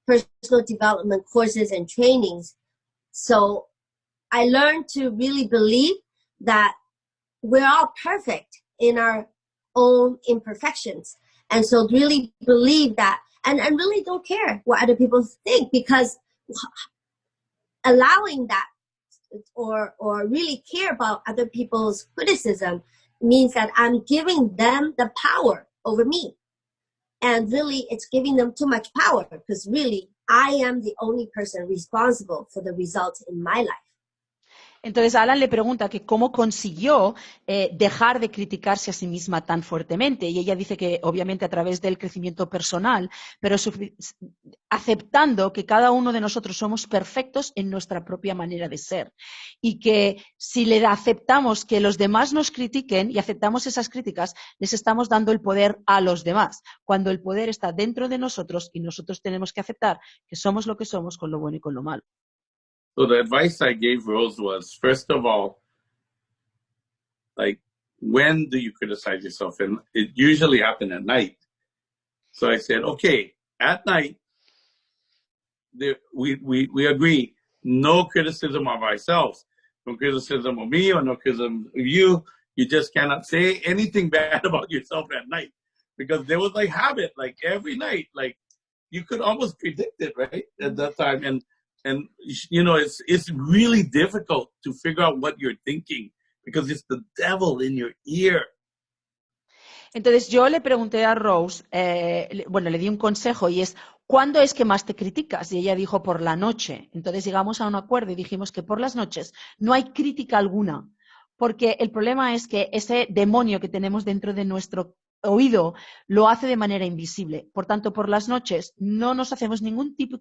personal development courses and trainings, so I learned to really believe that we're all perfect in our own imperfections. And so really believe that, and really don't care what other people think, because allowing that or really care about other people's criticism means that I'm giving them the power over me. And really it's giving them too much power, because really I am the only person responsible for the results in my life. Entonces Alan le pregunta que cómo consiguió dejar de criticarse a sí misma tan fuertemente, y ella dice que obviamente a través del crecimiento personal, pero aceptando que cada uno de nosotros somos perfectos en nuestra propia manera de ser, y que si le aceptamos que los demás nos critiquen y aceptamos esas críticas, les estamos dando el poder a los demás, cuando el poder está dentro de nosotros y nosotros tenemos que aceptar que somos lo que somos con lo bueno y con lo malo. So the advice I gave Rose was, first of all, like, when do you criticize yourself? And it usually happened at night. So I said, okay, at night, we agree, no criticism of ourselves, no criticism of me or no criticism of you. You just cannot say anything bad about yourself at night. Because there was like habit, like every night, like you could almost predict it, right? At that time. And you know, it's really difficult to figure out what you're thinking because it's the devil in your ear. Entonces yo le pregunté a Rose, bueno, le di un consejo y es, ¿cuándo es que más te criticas? Y ella dijo, por la noche. Entonces llegamos a un acuerdo y dijimos que por las noches no hay crítica alguna, porque el problema es que ese demonio que tenemos dentro de nuestro oído lo hace de manera invisible. Por tanto, por las noches no nos hacemos ningún tipo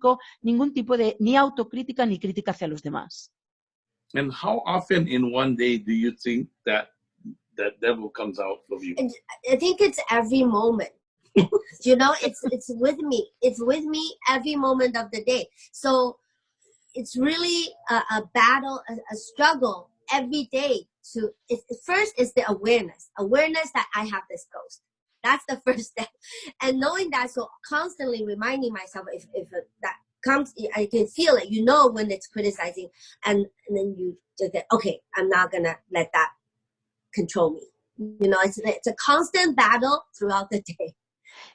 de ni autocrítica ni crítica hacia los demás. And how often in one day do you think that devil comes out of you? I think it's every moment. You know, it's with me. It's with me every moment of the day. So it's really a battle, a struggle every day. First is the awareness that I have this ghost. That's the first step. And knowing that, so constantly reminding myself if that comes, I can feel it. You know when it's criticizing, and then you just get, okay, I'm not gonna let that control me. You know, it's a constant battle throughout the day.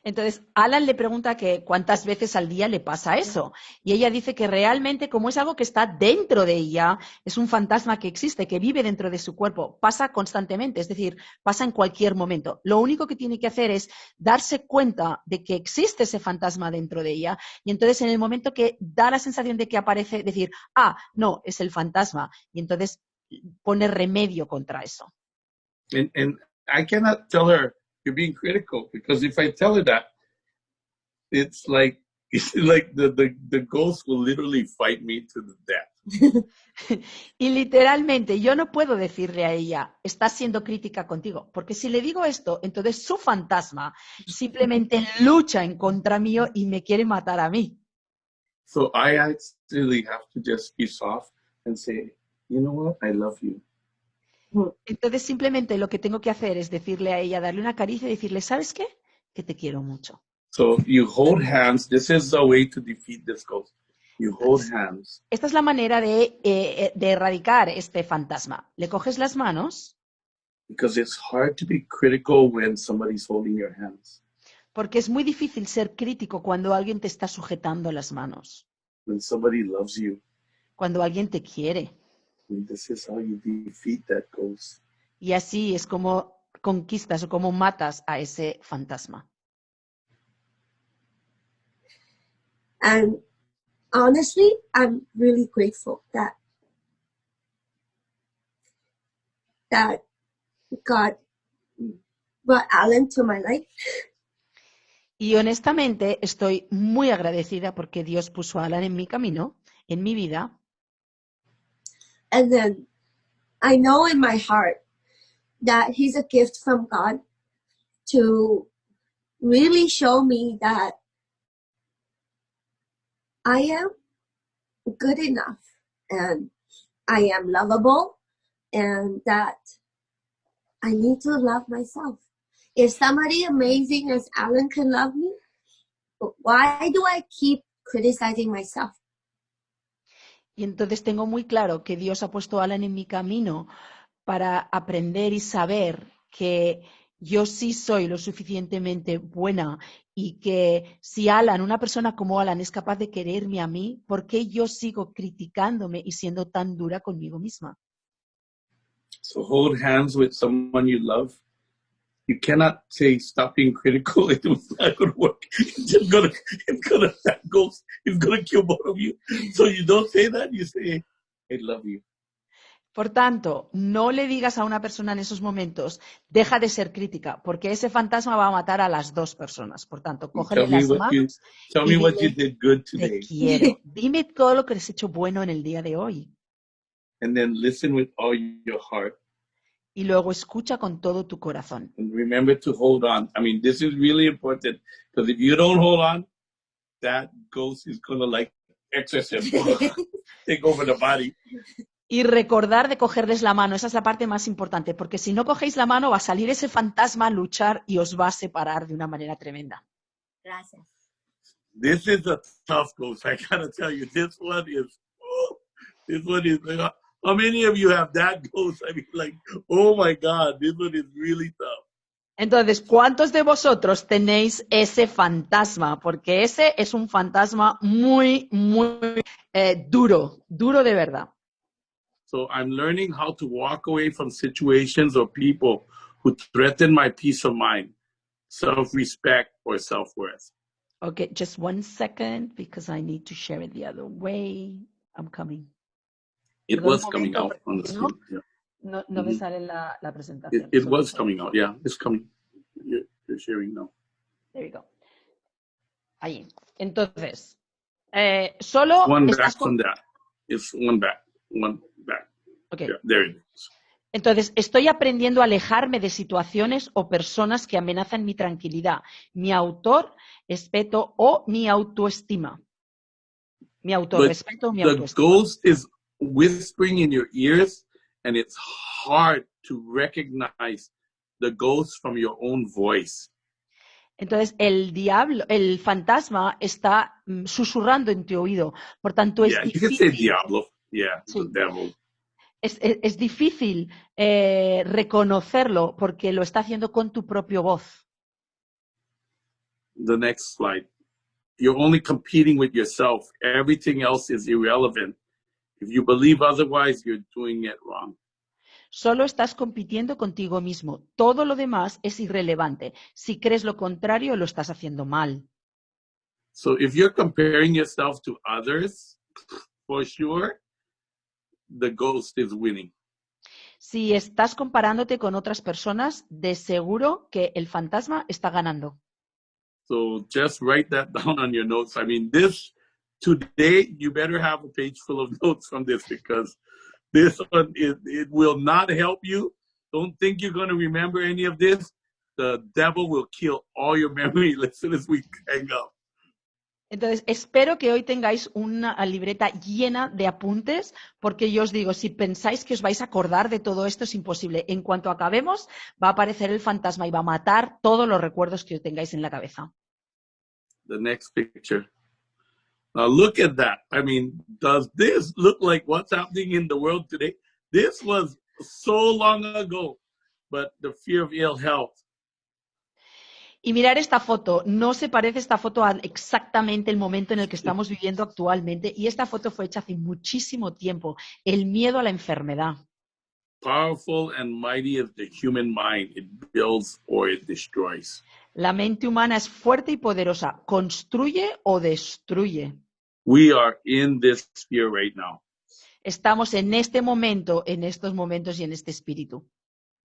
Entonces, Alan le pregunta que cuántas veces al día le pasa eso. Y ella dice que realmente, como es algo que está dentro de ella, es un fantasma que existe, que vive dentro de su cuerpo, pasa constantemente, es decir, pasa en cualquier momento. Lo único que tiene que hacer es darse cuenta de que existe ese fantasma dentro de ella y entonces en el momento que da la sensación de que aparece, decir, ah, no, es el fantasma. Y entonces poner remedio contra eso. And I cannot tell her you're being critical, because if I tell her that, it's like the ghost will literally fight me to the death. Y literalmente yo no puedo decirle a ella, estás siendo crítica contigo, porque si le digo esto, entonces su fantasma simplemente lucha en contra mío y me quiere matar a mí. So I actually have to just be soft and say, you know what, I love you. Entonces simplemente lo que tengo que hacer es decirle a ella, darle una caricia y decirle, ¿sabes qué? Que te quiero mucho. So you hold hands. This is the way to defeat this ghost. You hold hands. Esta es la manera de erradicar este fantasma. Le coges las manos. Because it's hard to be critical when somebody's holding your hands. Porque es muy difícil ser crítico cuando alguien te está sujetando las manos. When somebody loves you. Cuando alguien te quiere. And this is how you defeat that ghost. Y así es como conquistas o como matas a ese fantasma. And honestly, I'm really grateful that God brought Alan to my life. Y honestamente estoy muy agradecida porque Dios puso a Alan en mi camino, en mi vida. And then I know in my heart that he's a gift from God to really show me that I am good enough and I am lovable and that I need to love myself. If somebody amazing as Alan can love me, why do I keep criticizing myself? Y entonces tengo muy claro que Dios ha puesto a Alan en mi camino para aprender y saber que yo sí soy lo suficientemente buena y que si Alan, una persona como Alan, es capaz de quererme a mí, ¿por qué yo sigo criticándome y siendo tan dura conmigo misma? So hold hands with someone you love. You cannot say stop being critical. It's not going to work. That ghost is going to kill both of you. So you don't say that. You say, I love you. Por tanto, no le digas a una persona en esos momentos, deja de ser crítica, porque ese fantasma va a matar a las dos personas. Por tanto, cógele las manos tell me what you did good today. Te quiero. Dime todo lo que has hecho bueno en el día de hoy. And then listen with all your heart. Y luego escucha con todo tu corazón. And remember to hold on. I mean, this is really important, because if you don't hold on, that ghost is going to like exorcism, take over the body. Y recordar de cogerles la mano, esa es la parte más importante, porque si no cogéis la mano va a salir ese fantasma a luchar y os va a separar de una manera tremenda. Gracias. This is a tough ghost. I gotta tell you, this one is. How many of you have that ghost? I mean, like, oh my God, this one is really tough. Entonces, ¿cuántos de vosotros tenéis ese fantasma? Porque ese es un fantasma muy, muy duro de verdad. So I'm learning how to walk away from situations or people who threaten my peace of mind, self-respect, or self-worth. Okay, just 1 second because I need to share it the other way. I'm coming. It Perdón was un coming momento, out on the porque screen. Yeah. no me sale la presentación. It Solo was un coming segundo. out. Yeah, it's coming. You're sharing now. There we go. Ahí. Entonces, solo One estás back from that. It's one back. One back. Okay. Yeah, there it is. Entonces, estoy aprendiendo a alejarme de situaciones o personas que amenazan mi tranquilidad, mi respeto o mi autoestima. Mi autorrespeto o mi The autoestima. ghost is whispering in your ears, and it's hard to recognize the ghost from your own voice. Entonces, el fantasma está susurrando en tu oído. Por tanto, Yeah, you can say Diablo. Yeah, Sí. the devil. Es difícil reconocerlo porque lo está haciendo con tu propia voz. The next slide. You're only competing with yourself. Everything else is irrelevant. If you believe otherwise, you're doing it wrong. Solo estás compitiendo contigo mismo. Todo lo demás es irrelevante. Si crees lo contrario, lo estás haciendo mal. So if you're comparing yourself to others, for sure, the ghost is winning. Si estás comparándote con otras personas, de seguro que el fantasma está ganando. So just write that down on your notes. I mean, today, you better have a page full of notes from this, because this one, it will not help you. Don't think you're going to remember any of this. The devil will kill all your memory as soon as we hang up. Entonces, espero que hoy tengáis una libreta llena de apuntes, porque yo os digo, si pensáis que os vais a acordar de todo esto, es imposible. En cuanto acabemos, va a aparecer el fantasma y va a matar todos los recuerdos que tengáis en la cabeza. The next picture. Now look at that. I mean, does this look like what's happening in the world today? This was so long ago, but the fear of ill health. Y mirar esta foto, no se parece esta foto a exactamente el momento en el que estamos viviendo actualmente, y esta foto fue hecha hace muchísimo tiempo. El miedo a la enfermedad. Powerful and mighty is the human mind. It builds or it destroys. La mente humana es fuerte y poderosa. ¿Construye o destruye? We are in this sphere right now. Estamos en este momento, en estos momentos y en este espíritu.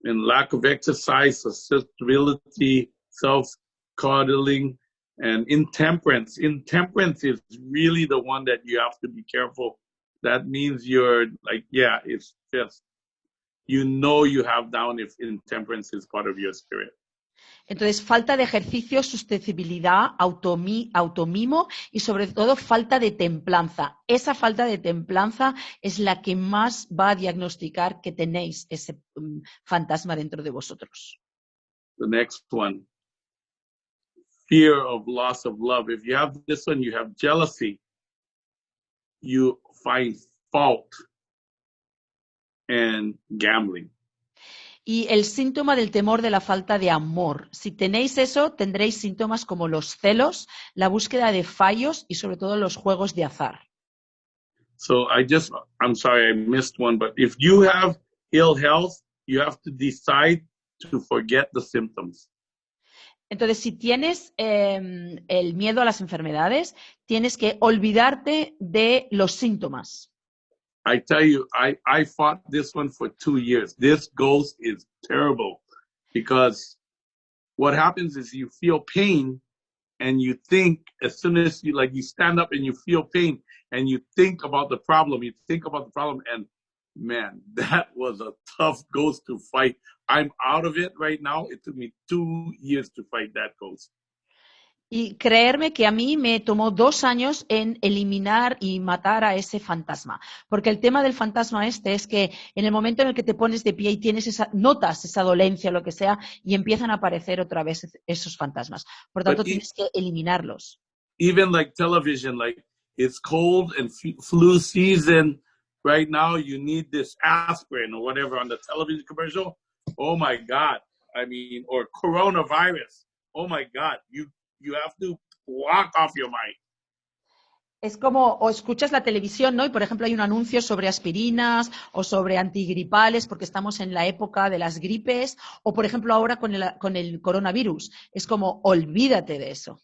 In lack of exercise, susceptibility, self-coddling, and intemperance. Intemperance is really the one that you have to be careful. That means you're like, yeah, it's just, you have down if intemperance is part of your spirit. Entonces, falta de ejercicio, susceptibilidad, automimo y sobre todo falta de templanza. Esa falta de templanza es la que más va a diagnosticar que tenéis ese fantasma dentro de vosotros. The next one. Fear of loss of love. If you have this one, you have jealousy. You find fault and gambling. Y el síntoma del temor de la falta de amor. Si tenéis eso, tendréis síntomas como los celos, la búsqueda de fallos y sobre todo los juegos de azar. So I'm sorry, I missed one, but if you have ill health, you have to decide to forget the symptoms. Entonces, si tienes el miedo a las enfermedades, tienes que olvidarte de los síntomas. I tell you, I fought this one for 2 years. This ghost is terrible, because what happens is you feel pain and you think, as soon as you stand up and you feel pain and you think about the problem, and man, that was a tough ghost to fight. I'm out of it right now. It took me 2 years to fight that ghost. Y creerme que a mí me tomó 2 años en eliminar y matar a ese fantasma. Porque el tema del fantasma este es que en el momento en el que te pones de pie y notas esa dolencia o lo que sea, y empiezan a aparecer otra vez esos fantasmas. Por But tanto, tienes que eliminarlos. even like television, like it's cold and flu season right now, you need this aspirin or whatever on the television commercial. Oh my God. I mean, or coronavirus. Oh my God. You have to walk off your mind. Es como, o escuchas la televisión, ¿no? Y por ejemplo hay un anuncio sobre aspirinas o sobre antigripales porque estamos en la época de las gripes, o por ejemplo ahora con el coronavirus. Es como, olvídate de eso.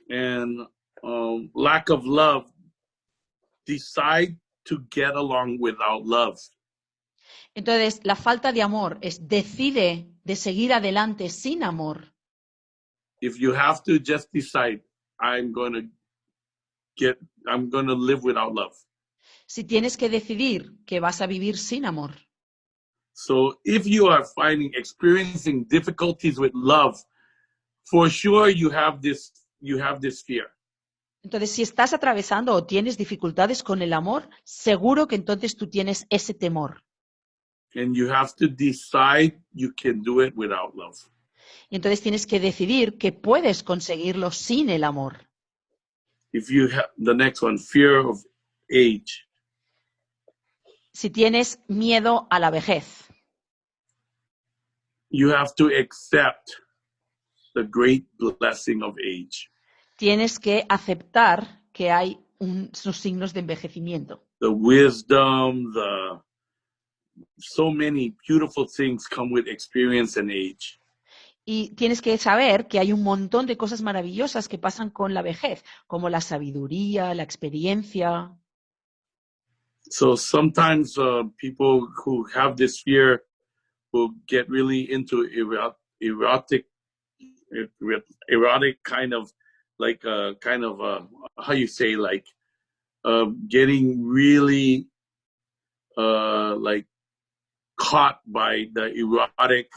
And lack of love, decide to get along without love. Entonces, la falta de amor es decide de seguir adelante sin amor. If you have to just decide, I'm going to live without love. Si tienes que decidir que vas a vivir sin amor. So if you are experiencing difficulties with love, for sure you have this fear. Entonces, si estás atravesando o tienes dificultades con el amor, seguro que entonces tú tienes ese temor. And you have to decide you can do it without love. Y entonces tienes que decidir que puedes conseguirlo sin el amor. If you have the next one, fear of age. Si tienes miedo a la vejez, You have to accept the great blessing of age. tienes que aceptar que hay sus signos de envejecimiento. The wisdom, so many beautiful things come with experience and age. Y tienes que saber que hay un montón de cosas maravillosas que pasan con la vejez, como la sabiduría, la experiencia. So sometimes people who have this fear will get really into erotic kind of like how you say, like getting really like caught by the erotic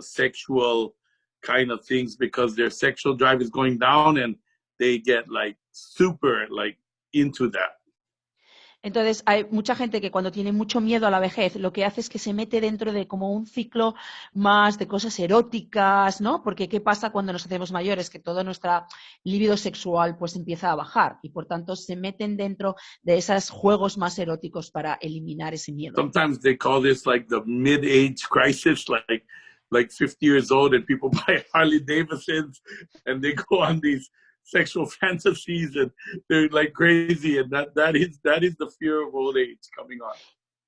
sexual kind of things because their sexual drive is going down and they get like super like into that. Entonces, hay mucha gente que cuando tiene mucho miedo a la vejez, lo que hace es que se mete dentro de como un ciclo más de cosas eróticas, ¿no? Porque ¿qué pasa cuando nos hacemos mayores? Que toda nuestra libido sexual pues empieza a bajar y por tanto se meten dentro de esos juegos más eróticos para eliminar ese miedo. Sometimes they call this like the mid-age crisis, like 50 years old and people buy Harley Davidsons and they go on these sexual fantasies and they're like crazy, and that is the fear of old age coming on.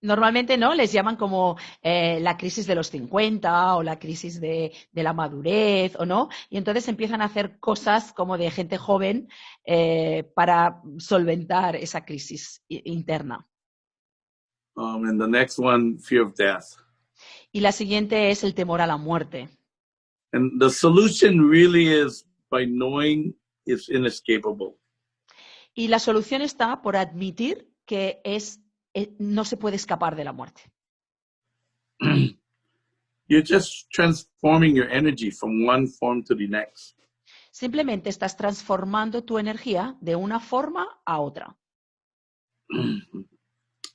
Normalmente, ¿no? Les llaman como la crisis de los 50 o la crisis de la madurez, ¿o no? Y entonces empiezan a hacer cosas como de gente joven para solventar esa crisis interna. And the next one, fear of death. Y la siguiente es el temor a la muerte. And the solution really is by knowing it's inescapable. Y la solución está por admitir que no se puede escapar de la muerte. You're just transforming your energy from one form to the next. Simplemente estás transformando tu energía de una forma a otra.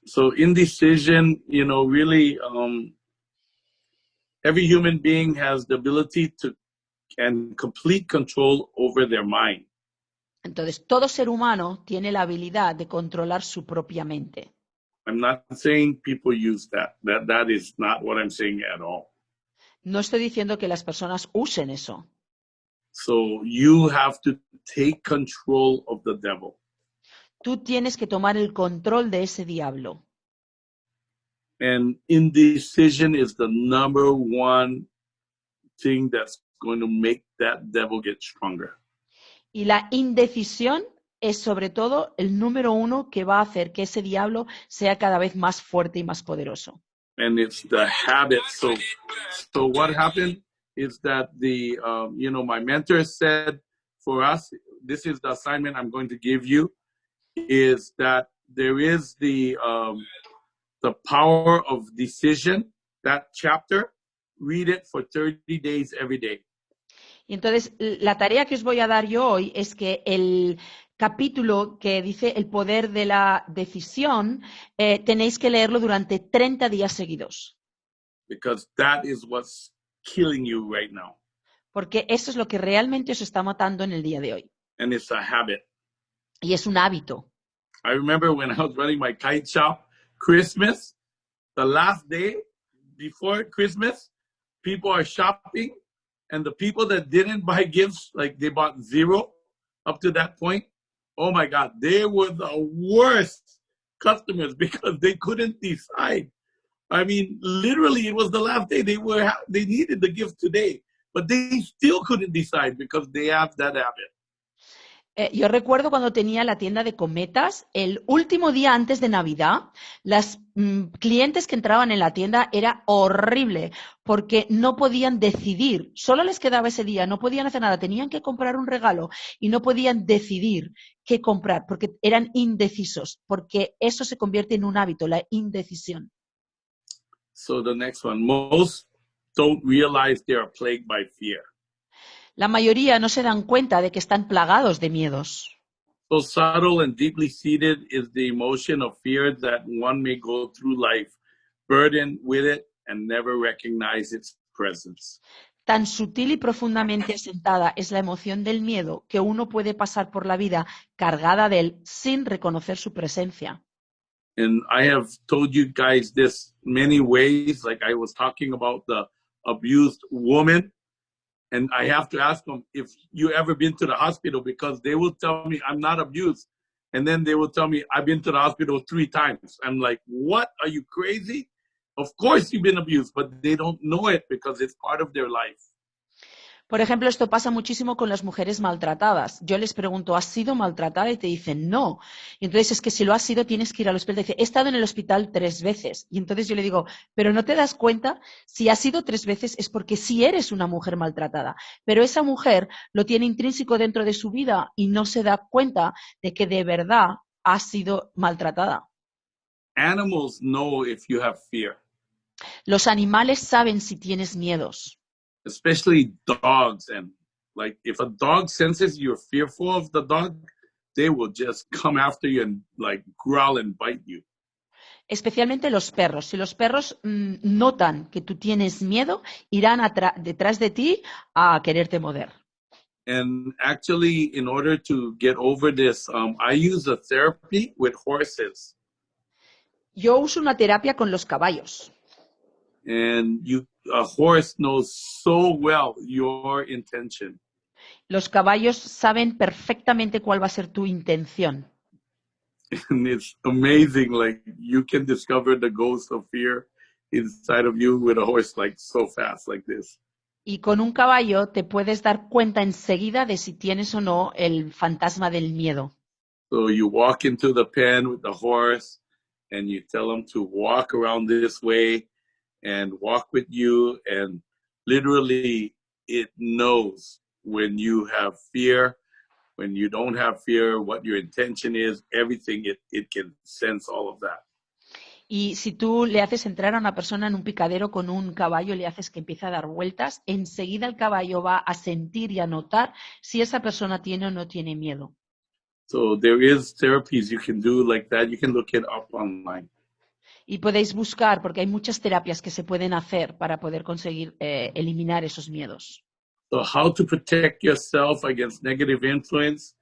So indecision, really, every human being has the ability to and complete control over their mind. Entonces, todo ser humano tiene la habilidad de controlar su propia mente. I'm not saying people use that. That is not what I'm saying at all. No estoy diciendo que las personas usen eso. So you have to take control of the devil. Tú tienes que tomar el control de ese diablo. And indecision is the number one thing that's going to make that devil get stronger. Y la indecisión es sobre todo el número 1 que va a hacer que ese diablo sea cada vez más fuerte y más poderoso. And it's the habit. So what happened is that my mentor said for us, this is the assignment I'm going to give you, is that there is the power of decision, that chapter, read it for 30 days every day. Y Y entonces, la tarea que os voy a dar yo hoy es que el capítulo que dice el poder de la decisión, tenéis que leerlo durante 30 días seguidos. Because that is what's killing you right now. Porque eso es lo que realmente os está matando en el día de hoy. And it's a habit. Y es un hábito. I remember when I was running my kite shop, Christmas, the last day before Christmas, people are shopping, and the people that didn't buy gifts, like they bought zero up to that point, oh my God, they were the worst customers because they couldn't decide. I mean, literally, it was the last day. They needed the gift today, but they still couldn't decide because they have that habit. Yo recuerdo cuando tenía la tienda de cometas, el último día antes de Navidad, las clientes que entraban en la tienda era horrible porque no podían decidir, solo les quedaba ese día, no podían hacer nada, tenían que comprar un regalo y no podían decidir qué comprar porque eran indecisos, porque eso se convierte en un hábito, la indecisión. So the next one, most don't realize they are plagued by fear. La mayoría no se dan cuenta de que están plagados de miedos. So subtle and deeply seated is the emotion of fear that one may go through life, burdened with it and never recognize its presence. Tan sutil y profundamente asentada es la emoción del miedo que uno puede pasar por la vida cargada de él sin reconocer su presencia. And I have told you guys this many ways, like I was talking about the abused woman. And I have to ask them if you ever been to the hospital because they will tell me I'm not abused. And then they will tell me I've been to the hospital 3 times. I'm like, what? Are you crazy? Of course you've been abused, but they don't know it because it's part of their life. Por ejemplo, esto pasa muchísimo con las mujeres maltratadas. Yo les pregunto, ¿has sido maltratada? Y te dicen, no. Y entonces es que si lo has sido, tienes que ir al hospital. Te dice, he estado en el hospital 3 veces. Y entonces yo le digo, pero no te das cuenta, si has sido 3 veces es porque sí eres una mujer maltratada. Pero esa mujer lo tiene intrínseco dentro de su vida y no se da cuenta de que de verdad ha sido maltratada. Animals know if you have fear. Los animales saben si tienes miedos. Especially dogs. And like if a dog senses you're fearful of the dog, they will just come after you and like growl and bite you. Especialmente los perros. Si los perros notan que tú tienes miedo, irán detrás de ti a quererte morder. And actually, in order to get over this, I use a therapy with horses. Yo uso una terapia con los caballos. And a horse knows so well your intention. Los caballos saben perfectamente cuál va a ser tu intención. And it's amazing, like you can discover the ghost of fear inside of you with a horse like so fast like this. Y con un caballo te puedes dar cuenta enseguida de si tienes o no el fantasma del miedo. So you walk into the pen with the horse and you tell him to walk around this way and walk with you, and literally it knows when you have fear, when you don't have fear, what your intention is, everything, it can sense all of that. Y si tú le haces entrar a una persona en un picadero con un caballo y le haces que empiece a dar vueltas, enseguida el caballo va a sentir y a notar si esa persona tiene o no tiene miedo. So there is therapies you can do like that. You can look it up online. Y podéis buscar, porque hay muchas terapias que se pueden hacer para poder conseguir eliminar esos miedos. So how to protect yourself against negative influence?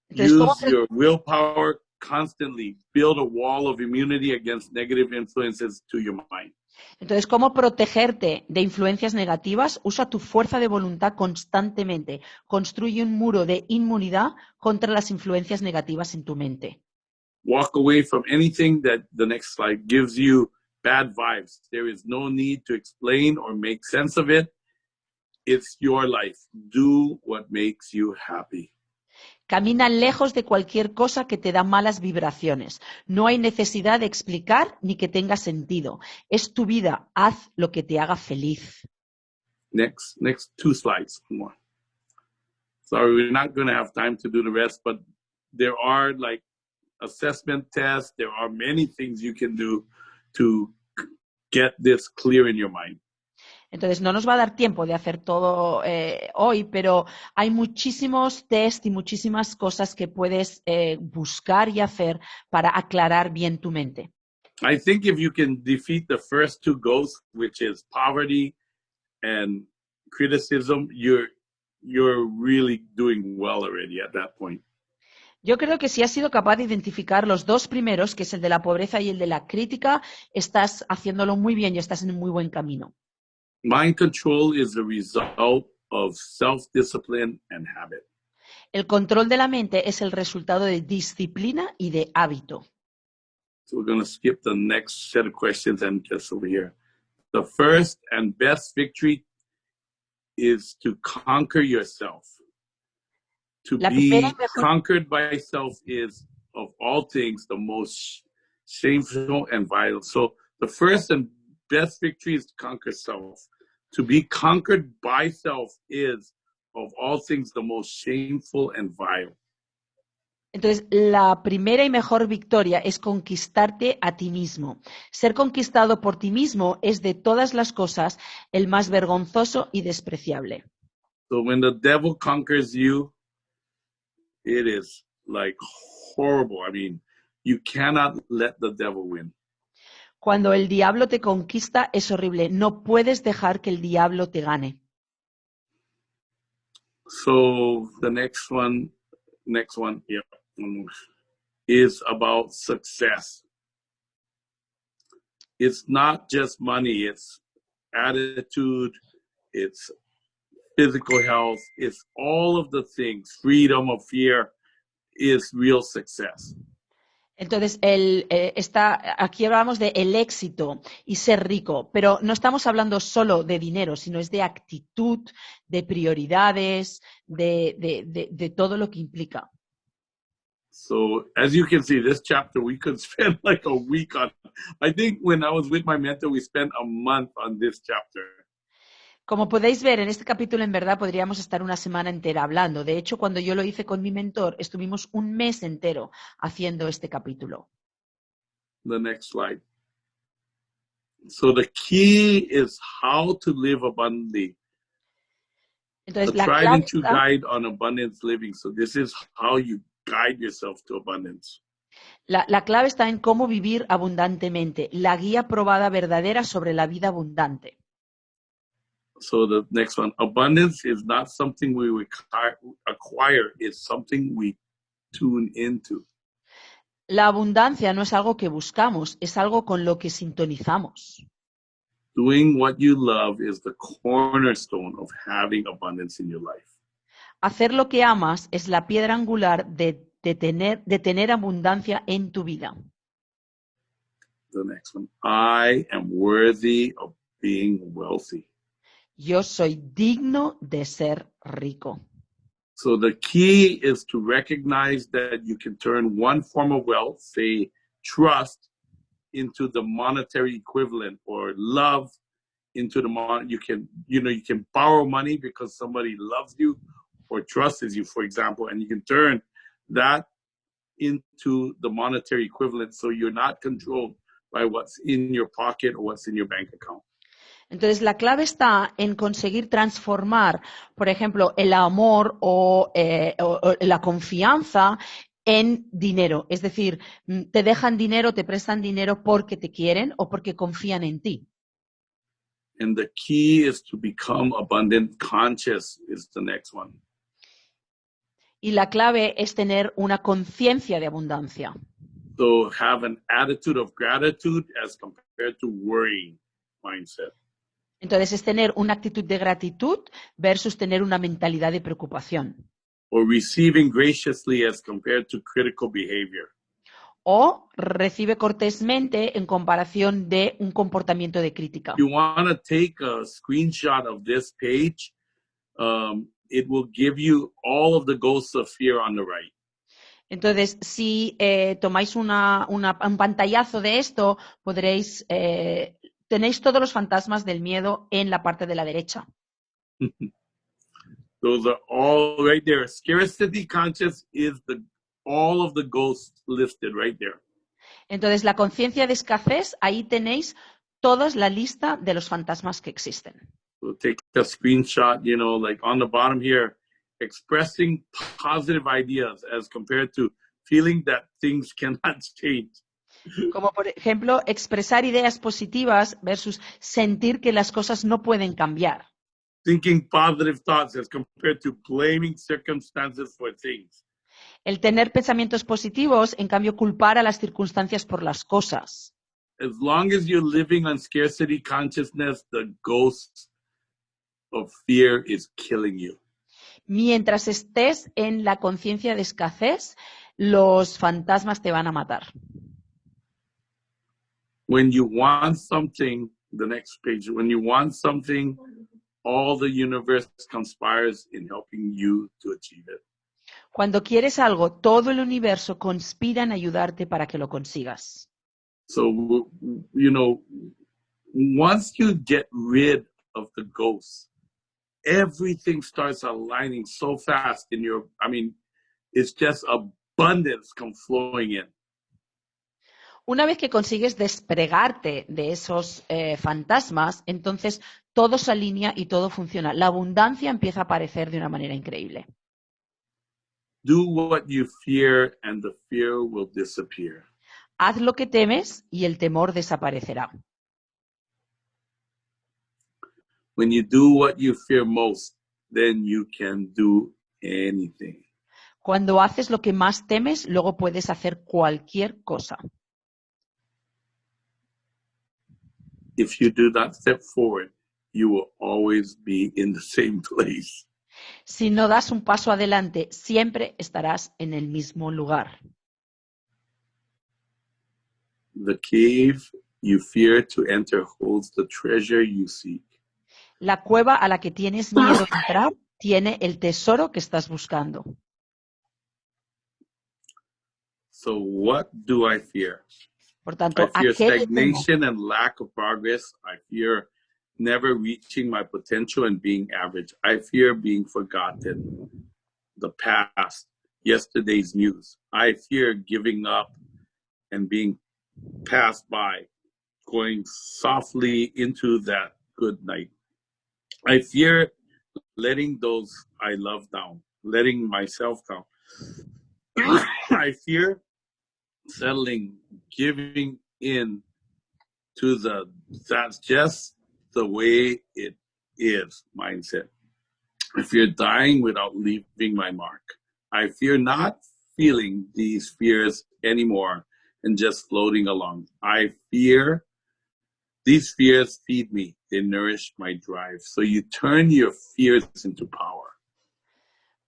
Entonces, Use your willpower constantly. Build a wall of immunity against negative influences to your mind. Entonces, ¿cómo protegerte de influencias negativas? Usa tu fuerza de voluntad constantemente. Construye un muro de inmunidad contra las influencias negativas en tu mente. Walk away from anything that the next slide gives you bad vibes. There is no need to explain or make sense of it. It's your life. Do what makes you happy. Camina lejos de cualquier cosa que te da malas vibraciones. No hay necesidad de explicar ni que tenga sentido. Es tu vida. Haz lo que te haga feliz. Next 2 slides more. Sorry, we're not going to have time to do the rest, but there are like assessment tests. There are many things you can do to get this clear in your mind. Entonces, no nos va a dar tiempo de hacer todo hoy, pero hay muchísimos test y muchísimas cosas que puedes buscar y hacer para aclarar bien tu mente. I think if you can defeat the first two ghosts, which is poverty and criticism, you're really doing well already at that point. Yo creo que si has sido capaz de identificar los dos primeros, que es el de la pobreza y el de la crítica, estás haciéndolo muy bien y estás en un muy buen camino. Mind control is the result of self-discipline and habit. El control de la mente es el resultado de disciplina y de hábito. So we're going to skip the next set of questions and just over here. The first and best victory is to conquer yourself. To La be primera y mejor conquered by self is, of all things, the most shameful and vile. So the first and best victory is to conquer self. To be conquered by self is, of all things, the most shameful and vile. Entonces, la primera y mejor victoria es conquistarte a ti mismo. Ser conquistado por ti mismo es de todas las cosas el más vergonzoso y despreciable. So when the devil conquers you, it is like horrible. I mean, you cannot let the devil win. Cuando el diablo te conquista es horrible. No puedes dejar que el diablo te gane. So the next one, yeah, is about success. It's not just money, it's attitude, it's physical health, it's all of the things. Freedom of fear is real success. Entonces, aquí hablamos de el éxito y ser rico, pero no estamos hablando solo de dinero, sino es de actitud, de prioridades, de todo lo que implica. So as you can see, this chapter, we could spend like a week on. I think when I was with my mentor, we spent a month on this chapter. Como podéis ver, en este capítulo en verdad podríamos estar una semana entera hablando. De hecho, cuando yo lo hice con mi mentor, estuvimos un mes entero haciendo este capítulo. The next slide. So the key is how to live abundantly. Entonces, The la tried clave and true está, guide on abundance living. So this is how you guide yourself to abundance. la clave está en cómo vivir abundantemente, la guía probada verdadera sobre la vida abundante. So the next one, abundance is not something we acquire, it's something we tune into. La abundancia no es algo que buscamos, es algo con lo que sintonizamos. Doing what you love is the cornerstone of having abundance in your life. Hacer lo que amas es la piedra angular de tener abundancia en tu vida. The next one, I am worthy of being wealthy. Yo soy digno de ser rico. So the key is to recognize that you can turn one form of wealth, say trust, into the monetary equivalent, or love into the you can borrow money because somebody loves you or trusts you, for example, and you can turn that into the monetary equivalent, so you're not controlled by what's in your pocket or what's in your bank account. Entonces, la clave está en conseguir transformar, por ejemplo, el amor o la confianza en dinero. Es decir, te dejan dinero, te prestan dinero porque te quieren o porque confían en ti. And the key is to become abundant conscious is the next one. Y la clave es tener una conciencia de abundancia. So have an attitude of gratitude as compared to worrying mindset. Entonces, es tener una actitud de gratitud versus tener una mentalidad de preocupación. Or receiving graciously as compared to critical behavior. O recibe cortésmente en comparación de un comportamiento de crítica. You want to take a screenshot of this page, it will give you all of the ghosts of fear on the right. Entonces, si tomáis un pantallazo de esto, podréis, tenéis todos los fantasmas del miedo en la parte de la derecha. Those are all right there. Scarcity conscious is all of the ghosts listed right there. Entonces, la conciencia de escasez, ahí tenéis toda la lista de los fantasmas que existen. We'll take a screenshot, like on the bottom here, expressing positive ideas as compared to feeling that things cannot change. Como por ejemplo, expresar ideas positivas versus sentir que las cosas no pueden cambiar. Thinking positive thoughts as compared to blaming circumstances for things. El tener pensamientos positivos, en cambio, culpar a las circunstancias por las cosas. As long as you're living on scarcity consciousness, the ghost of fear is killing you. Mientras estés en la conciencia de escasez, los fantasmas te van a matar. When you want something, the next page, when you want something, all the universe conspires in helping you to achieve it. Cuando quieres algo, todo el universo conspira en ayudarte para que lo consigas. So, once you get rid of the ghosts, everything starts aligning so fast it's just abundance come flowing in. Una vez que consigues despegarte de esos fantasmas, entonces todo se alinea y todo funciona. La abundancia empieza a aparecer de una manera increíble. Do what you fear and the fear will disappear. Haz lo que temes y el temor desaparecerá. When you do what you fear most, then you can do anything. Cuando haces lo que más temes, luego puedes hacer cualquier cosa. If you do not step forward, you will always be in the same place. Si no das un paso adelante, siempre estarás en el mismo lugar. The cave you fear to enter holds the treasure you seek. La cueva a la que tienes miedo a entrar tiene el tesoro que estás buscando. So what do I fear? Por tanto, I fear ¿a qué le temo? stagnation and lack of progress. I fear never reaching my potential and being average. I fear being forgotten, the past, yesterday's news. I fear giving up and being passed by, going softly into that good night. I fear letting those I love down, letting myself down. I fear settling, giving in to that's just the way it is mindset. I fear dying without leaving my mark. I fear not feeling these fears anymore and just floating along. I fear these fears feed me. They nourish my drive. So you turn your fears into power.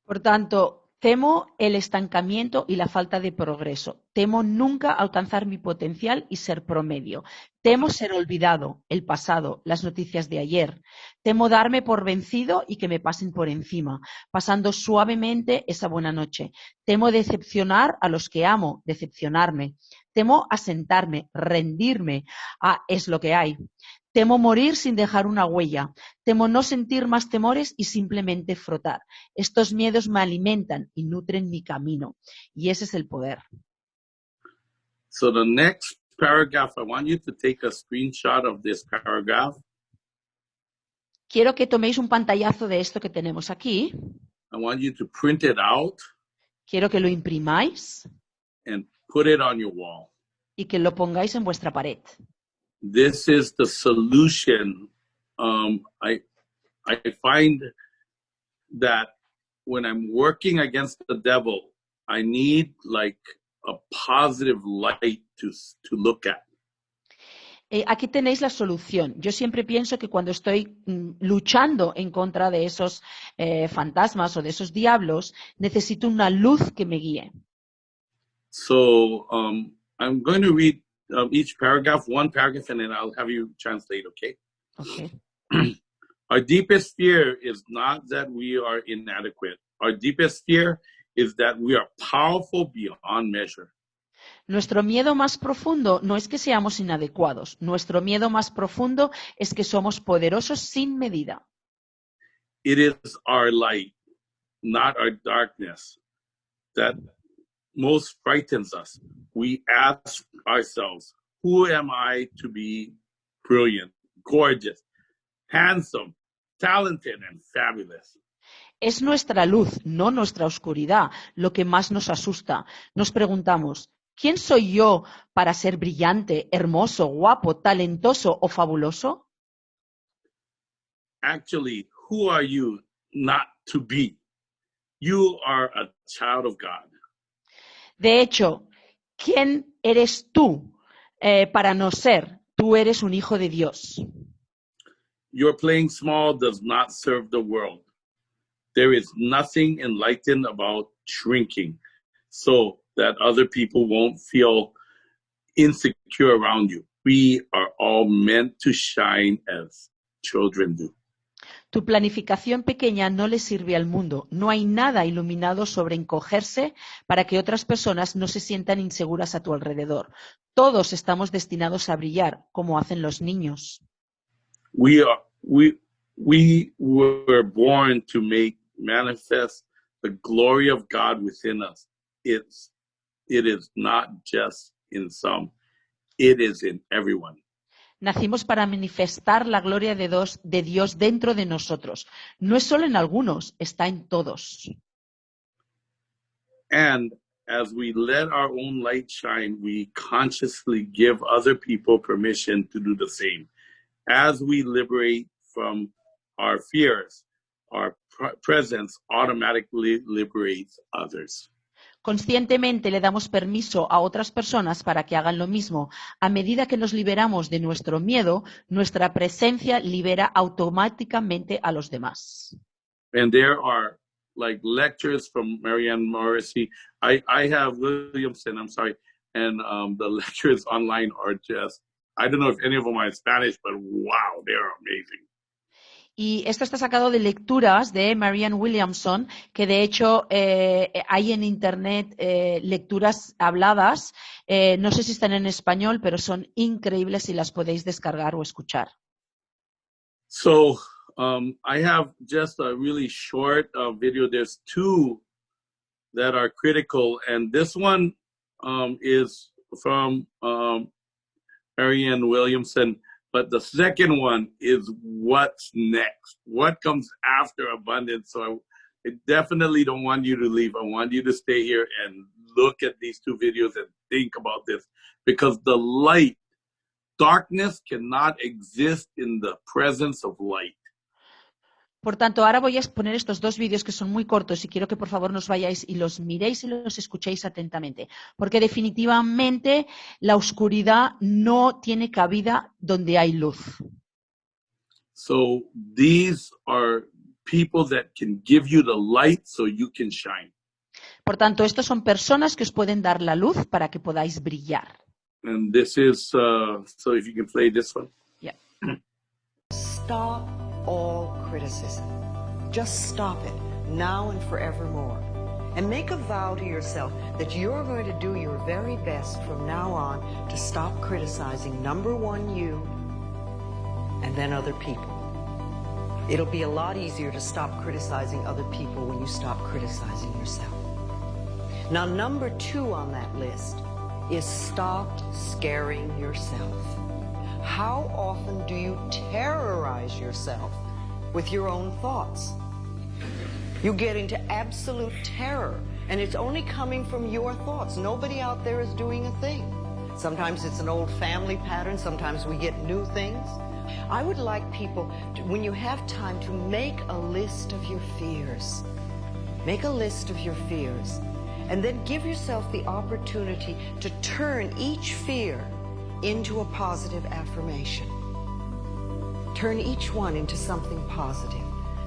Por tanto, temo el estancamiento y la falta de progreso. Temo nunca alcanzar mi potencial y ser promedio. Temo ser olvidado, el pasado, las noticias de ayer. Temo darme por vencido y que me pasen por encima, pasando suavemente esa buena noche. Temo decepcionar a los que amo, decepcionarme. Temo asentarme, rendirme. Es lo que hay. Temo morir sin dejar una huella. Temo no sentir más temores y simplemente frotar. Estos miedos me alimentan y nutren mi camino. Y ese es el poder. So the next paragraph, I want you to take a screenshot of this paragraph. Quiero que toméis un pantallazo de esto que tenemos aquí. I want you to print it out Quiero que lo imprimáis and put it on your wall. y que lo pongáis en vuestra pared. This is the solution. I find that when I'm working against the devil, I need like a positive light to look at. Aquí tenéis la solución. Yo siempre pienso que cuando estoy luchando en contra de esos fantasmas o de esos diablos, necesito una luz que me guíe. So I'm going to read each paragraph, one paragraph, and then I'll have you translate, okay? Okay. Our deepest fear is not that we are inadequate. Our deepest fear is that we are powerful beyond measure. Nuestro miedo más profundo no es que seamos inadecuados. Nuestro miedo más profundo es que somos poderosos sin medida. It is our light, not our darkness, that most frightens us. We ask ourselves, who am I to be brilliant, gorgeous, handsome, talented and fabulous. Es nuestra luz, no nuestra oscuridad, lo que más nos asusta. Nos preguntamos, ¿quién soy yo para ser brillante, hermoso, guapo, talentoso o fabuloso? Actually, who are you not to be? You are a child of God. De hecho, ¿quién eres tú para no ser? Tú eres un hijo de Dios. Your playing small does not serve the world. There is nothing enlightened about shrinking so that other people won't feel insecure around you. We are all meant to shine as children do. Tu planificación pequeña no le sirve al mundo. No hay nada iluminado sobre encogerse para que otras personas no se sientan inseguras a tu alrededor. Todos estamos destinados a brillar, como hacen los niños. We were born to make manifest the glory of God within us. It is not just in some, it is in everyone. Nacimos para manifestar la gloria de Dios dentro de nosotros. No es solo en algunos, está en todos. And as we let our own light shine, we consciously give other people permission to do the same. As we liberate from our fears, our presence automatically liberates others. Conscientemente le damos permiso a otras personas para que hagan lo mismo. A medida que nos liberamos de nuestro miedo, nuestra presencia libera automáticamente a los demás. And there are like lectures from Marianne Morrissey. I have Williamson, I'm sorry, and the lectures online are just, I don't know if any of them are in Spanish, but wow, they're amazing. Y esto está sacado de lecturas de Marianne Williamson, que de hecho hay en internet lecturas habladas. No sé si están en español, pero son increíbles y las podéis descargar o escuchar. So I have just a really short video. There's two that are critical, and this one is from Marianne Williamson. But the second one is what's next. What comes after abundance? So I definitely don't want you to leave. I want you to stay here and look at these two videos and think about this. Because the light, darkness cannot exist in the presence of light. Por tanto, ahora voy a exponer estos dos vídeos que son muy cortos y quiero que por favor nos vayáis y los miréis y los escuchéis atentamente, porque definitivamente la oscuridad no tiene cabida donde hay luz. So these are people that can give you the light so you can shine. Por tanto, estos son personas que os pueden dar la luz para que podáis brillar. And this is, so if you can play this one. Yeah. Stop all criticism. Just stop it, now and forevermore. And make a vow to yourself that you're going to do your very best from now on to stop criticizing, number one, you, and then other people. It'll be a lot easier to stop criticizing other people when you stop criticizing yourself. Now, number two on that list is stop scaring yourself. How often do you terrorize yourself with your own thoughts? You get into absolute terror, and it's only coming from your thoughts. Nobody out there is doing a thing. Sometimes it's an old family pattern, sometimes we get new things. I would like people, when you have time, to make a list of your fears. Make a list of your fears, and then give yourself the opportunity to turn each fear into a positive affirmation. Turn each one into something positive.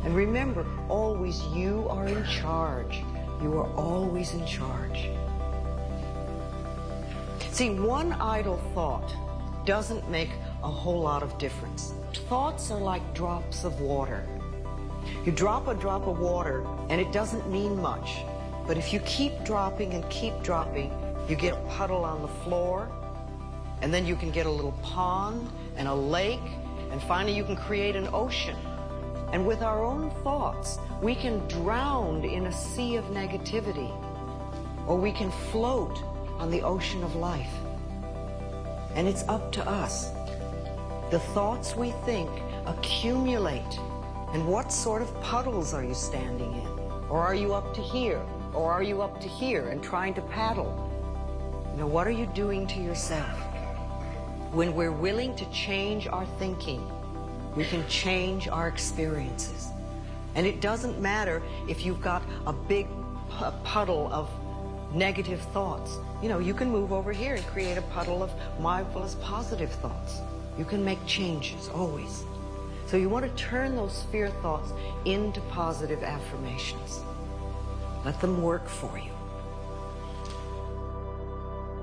And remember, always you are in charge. You are always in charge. See, one idle thought doesn't make a whole lot of difference. Thoughts are like drops of water. You drop a drop of water and it doesn't mean much. But if you keep dropping and keep dropping, you get a puddle on the floor, and then you can get a little pond and a lake, and finally you can create an ocean. And with our own thoughts, we can drown in a sea of negativity, or we can float on the ocean of life. And it's up to us. The thoughts we think accumulate, And what sort of puddles are you standing in? Or are you up to here? Or are you up to here and trying to paddle? You know, what are you doing to yourself? When we're willing to change our thinking, we can change our experiences. And it doesn't matter if you've got a big puddle of negative thoughts. You know, you can move over here and create a puddle of mindfulness, positive thoughts. You can make changes, always. So you want to turn those fear thoughts into positive affirmations. Let them work for you.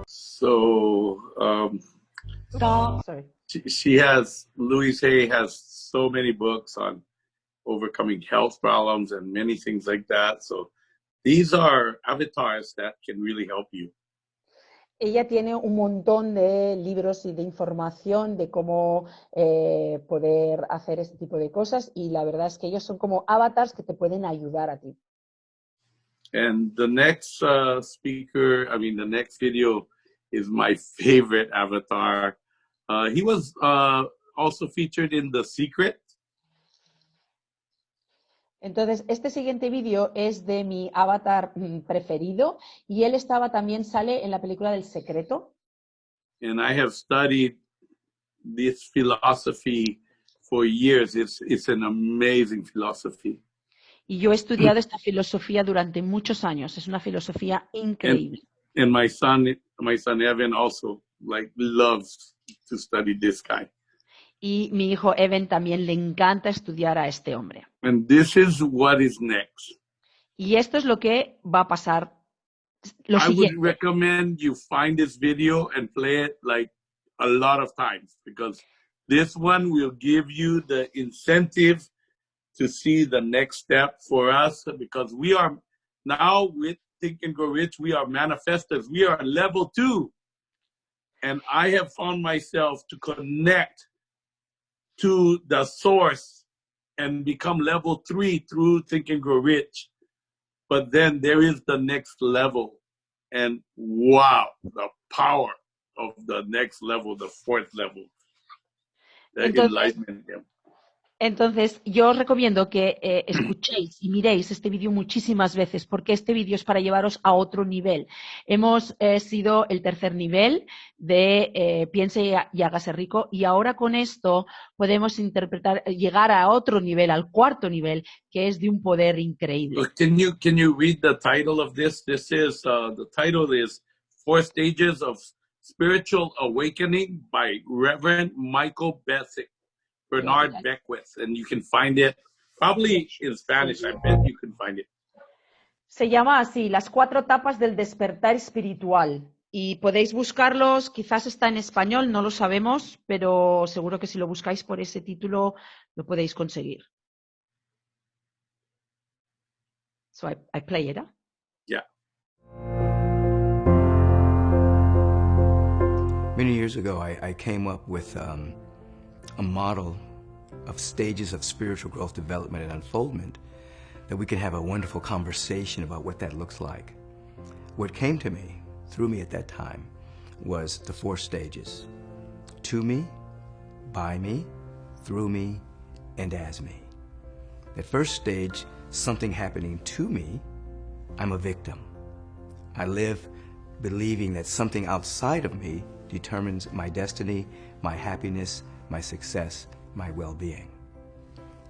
So, Sorry. Louise Hay has so many books on overcoming health problems and many things like that. So these are avatars that can really help you. Ella tiene un montón de libros y de información de cómo poder hacer este tipo de cosas, y la verdad es que ellos son como avatars que te pueden ayudar a ti. And the next the next video is my favorite avatar. He was also featured in The Secret. Entonces, este siguiente vídeo es de mi avatar preferido, y él sale en la película del Secreto. And I have studied this philosophy for years. It's an amazing philosophy. Y yo he estudiado esta filosofía durante muchos años. Es una filosofía increíble. And my son Evan also loves to study this guy. Y mi hijo Evan también le encanta estudiar a este hombre. And this is what is next. Y esto es lo que va a pasar. Lo I siguiente. would recommend you find this video and play it a lot of times, because this one will give you the incentive to see the next step for us, because we are now with Think and Grow Rich, we are manifestors. We are level 2. And I have found myself to connect to the source and become level 3 through Think and Grow Rich. But then there is the next level. And wow, the power of the next level, the 4th level. The enlightenment. Entonces, yo os recomiendo que escuchéis y miréis este vídeo muchísimas veces, porque este vídeo es para llevaros a otro nivel. Hemos sido el 3er nivel de Piense y hágase rico, y ahora con esto podemos llegar a otro nivel, al 4º nivel, que es de un poder increíble. Can you read the title of this? This is the title is 4 Stages of Spiritual Awakening by Reverend Michael Bernard Beckwith, and you can find it probably in Spanish. I bet you can find it. Se llama así, Las 4 etapas del despertar espiritual. Y podéis buscarlos, quizás está en español, no lo sabemos, pero seguro que si lo buscáis por ese título lo podéis conseguir. So I play it, huh? Yeah. Many years ago, I came up with a model of stages of spiritual growth, development, and unfoldment that we could have a wonderful conversation about what that looks like. What came to me, through me at that time, was the 4 stages: to me, by me, through me, and as me. That first stage, something happening to me, I'm a victim. I live believing that something outside of me determines my destiny, my happiness, my success, my well-being.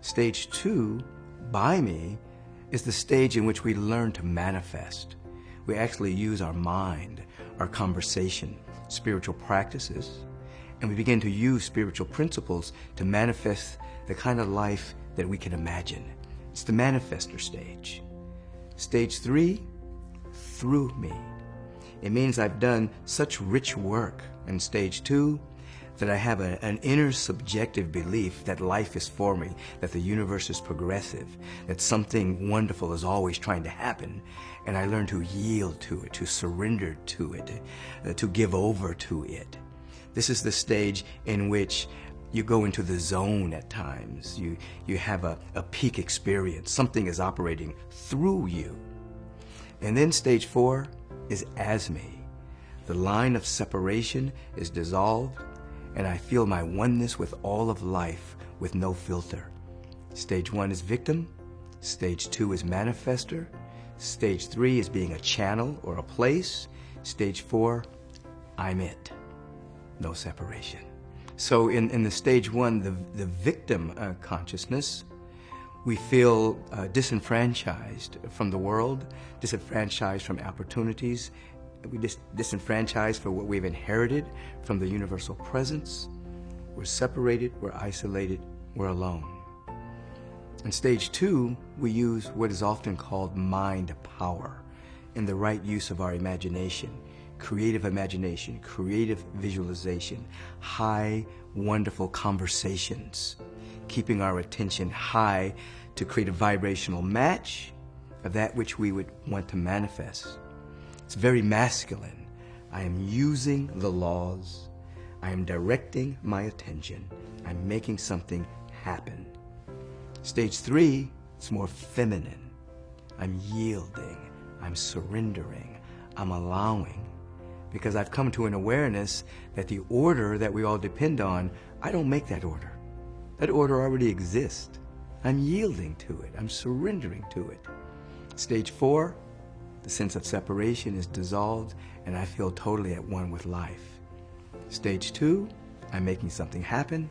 Stage 2, by me, is the stage in which we learn to manifest. We actually use our mind, our conversation, spiritual practices, and we begin to use spiritual principles to manifest the kind of life that we can imagine. It's the manifestor stage. Stage 3, through me. It means I've done such rich work in stage 2 that I have an inner subjective belief that life is for me, that the universe is progressive, that something wonderful is always trying to happen, and I learn to yield to it, to surrender to it, to give over to it. This is the stage in which you go into the zone at times. You have a peak experience. Something is operating through you. And then stage 4 is as me. The line of separation is dissolved, and I feel my oneness with all of life with no filter. Stage 1 is victim. Stage 2 is manifester. Stage 3 is being a channel or a place. Stage 4, I'm it. No separation. So in the stage 1, the victim consciousness, we feel disenfranchised from the world, disenfranchised from opportunities. We disenfranchised for what we've inherited from the universal presence. We're separated, we're isolated, we're alone. In stage 2, we use what is often called mind power in the right use of our imagination, creative visualization, high, wonderful conversations, keeping our attention high to create a vibrational match of that which we would want to manifest. It's very masculine. I am using the laws. I am directing my attention. I'm making something happen. Stage 3, it's more feminine. I'm yielding. I'm surrendering. I'm allowing. Because I've come to an awareness that the order that we all depend on, I don't make that order. That order already exists. I'm yielding to it. I'm surrendering to it. Stage 4, the sense of separation is dissolved and I feel totally at one with life. Stage 2, I'm making something happen.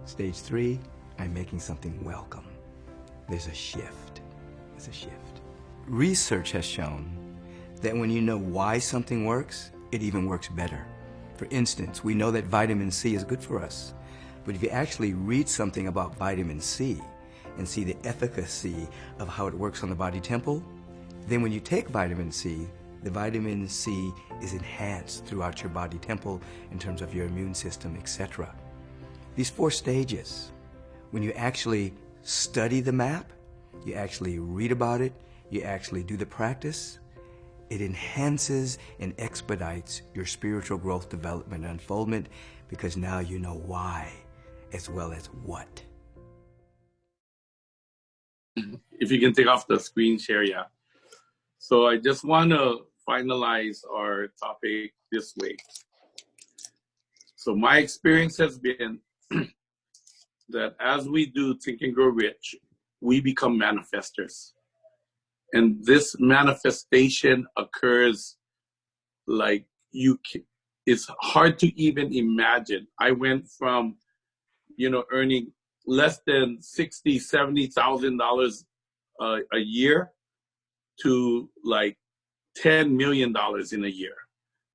Stage 3, I'm making something welcome. There's a shift. There's a shift. Research has shown that when you know why something works, it even works better. For instance, we know that vitamin C is good for us. But if you actually read something about vitamin C and see the efficacy of how it works on the body temple, then when you take vitamin C, the vitamin C is enhanced throughout your body temple in terms of your immune system, etc. These 4 stages, when you actually study the map, you actually read about it, you actually do the practice, it enhances and expedites your spiritual growth, development, and unfoldment because now you know why as well as what. If you can take off the screen share, yeah. So I just want to finalize our topic this way. So my experience has been that as we do Think and Grow Rich, we become manifestors. And this manifestation occurs like it's hard to even imagine. I went from, earning less than $60,000, $70,000 a year to like $10 million in a year.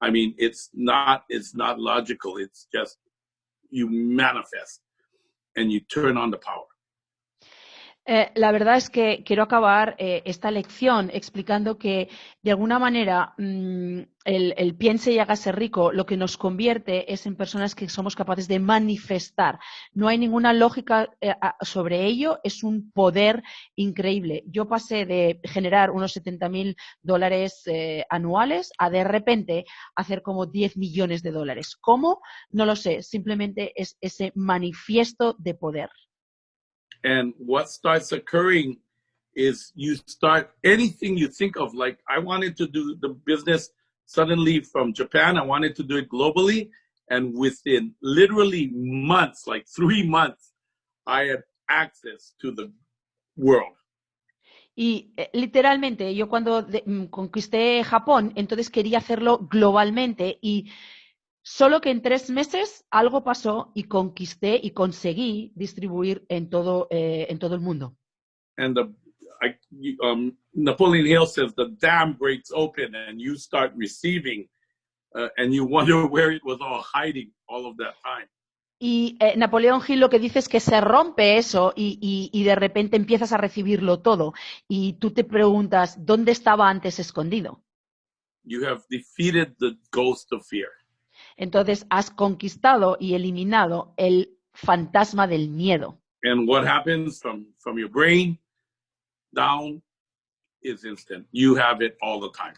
I mean, it's not logical. It's just you manifest and you turn on the power. La verdad es que quiero acabar esta lección explicando que de alguna manera el piense y hágase rico lo que nos convierte es en personas que somos capaces de manifestar. No hay ninguna lógica sobre ello, es un poder increíble. Yo pasé de generar unos $70,000 anuales a de repente hacer como $10 millones. ¿Cómo? No lo sé, simplemente es ese manifiesto de poder. And what starts occurring is you start anything you think of, like I wanted to do the business suddenly from Japan, I wanted to do it globally, and within literally months, like 3 months, I had access to the world. Y literalmente yo cuando conquisté Japón, entonces quería hacerlo globalmente y solo que en 3 meses algo pasó y conquisté y conseguí distribuir en todo el mundo. And Napoleon Hill says the dam breaks open and you start receiving and you wonder where it was all hiding all of that time. Y Napoleón Hill lo que dice es que se rompe eso y de repente empiezas a recibirlo todo. Y tú te preguntas, ¿dónde estaba antes escondido? You have defeated the ghost of fear. Entonces has conquistado y eliminado el fantasma del miedo. And what happens from your brain down is instant. You have it all the time.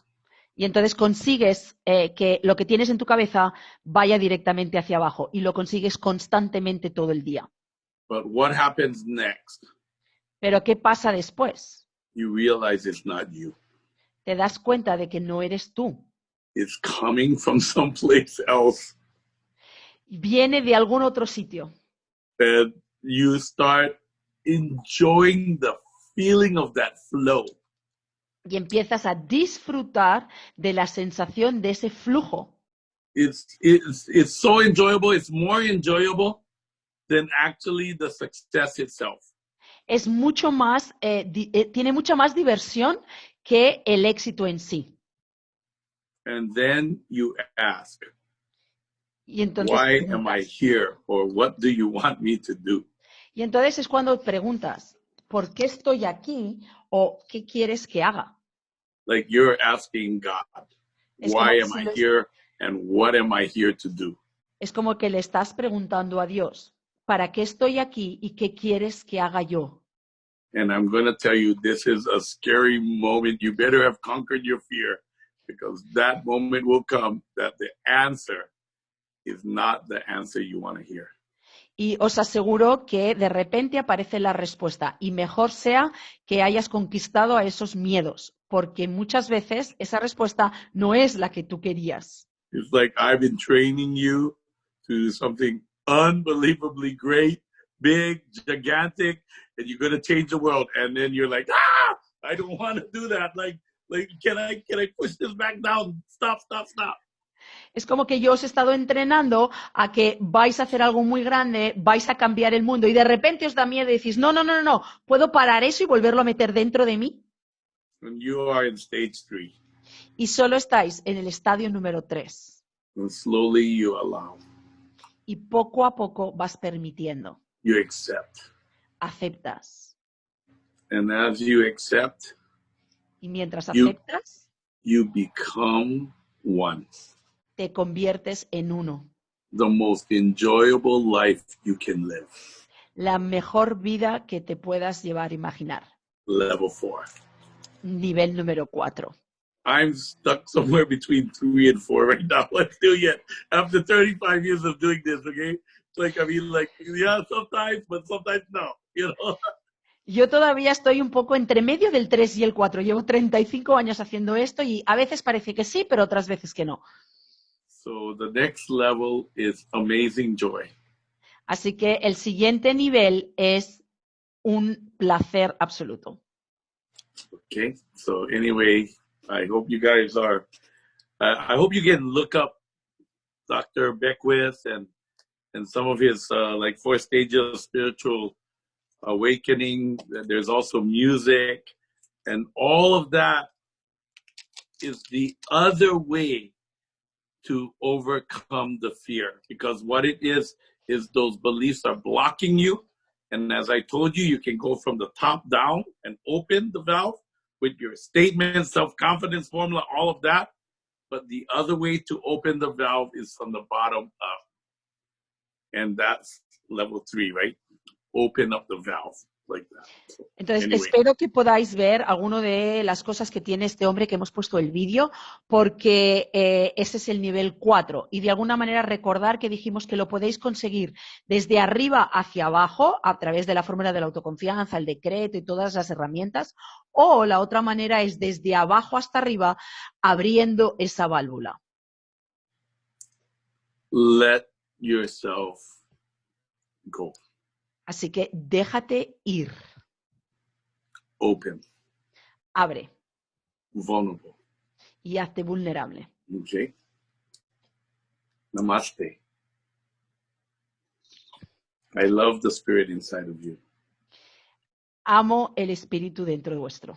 Y entonces consigues que lo que tienes en tu cabeza vaya directamente hacia abajo y lo consigues constantemente todo el día. But what happens next? Pero ¿qué pasa después? You realize it's not you. Te das cuenta de que no eres tú. It's coming from someplace else. Viene de algún otro sitio. And you start enjoying the feeling of that flow. Y empiezas a disfrutar de la sensación de ese flujo. It's so enjoyable. It's more enjoyable than actually the success itself. Es mucho más, tiene mucha más diversión que el éxito en sí. And then you ask, Y entonces, why am I here? Or what do you want me to do? y entonces es cuando preguntas, ¿por qué estoy aquí? ¿O qué quieres que haga? Like you're asking God, Es como why que am si I lo- here? And what am I here to do? Es como que le estás preguntando a Dios, ¿para qué estoy aquí y qué quieres que haga yo? And I'm going to tell you, this is a scary moment. You better have conquered your fear, because that moment will come that the answer is not the answer you want to hear. Y os aseguro que de repente aparece la respuesta y mejor sea que hayas conquistado a esos miedos, porque muchas veces esa respuesta no es la que tú querías. It's like I've been training you to do something unbelievably great, big, gigantic, and you're going to change the world. And then you're like, I don't want to do that. Like, can I push this back down? Stop. Es como que yo os he estado entrenando a que vais a hacer algo muy grande, vais a cambiar el mundo y de repente os da miedo y decís, no, ¿puedo parar eso y volverlo a meter dentro de mí? And you are in stage 3. Y solo estáis en el estadio número 3. And slowly you allow. Y poco a poco vas permitiendo. You accept. Aceptas. And as you accept, Y mientras You- aceptas, you become one. te conviertes en uno. The most enjoyable life you can live. La mejor vida que te puedas llevar a imaginar. Level 4. Nivel número 4. I'm stuck somewhere between 3 and 4 right now. I'm still yet. After 35 years of doing this, okay? It's like, I mean, like, yeah, sometimes, but sometimes no, you know? Yo todavía estoy un poco entre medio del 3 y el 4. Llevo 35 años haciendo esto y a veces parece que sí, pero otras veces que no. So the next level is amazing joy. Así que el siguiente nivel es un placer absoluto. Okay? So anyway, I hope you guys are, I hope you can look up Dr. Beckwith and some of his like 4 stages of spiritual awakening. There's also music, and all of that is the other way to overcome the fear, because what it is those beliefs are blocking you. And as I told you, you can go from the top down and open the valve with your statement, self-confidence formula, all of that. But the other way to open the valve is from the bottom up. And that's level 3, right? Open up the valve like that. So, Entonces, anyway. espero que podáis ver alguna de las cosas que tiene este hombre que hemos puesto el vídeo, porque ese es el nivel 4. Y de alguna manera recordar que dijimos que lo podéis conseguir desde arriba hacia abajo, a través de la fórmula de la autoconfianza, el decreto y todas las herramientas, o la otra manera es desde abajo hasta arriba, abriendo esa válvula. Let yourself go. Así que déjate ir. Open. Abre Vulnerable. y hazte vulnerable. Okay? Namaste. I love the spirit inside of you. Amo el espíritu dentro de vuestro.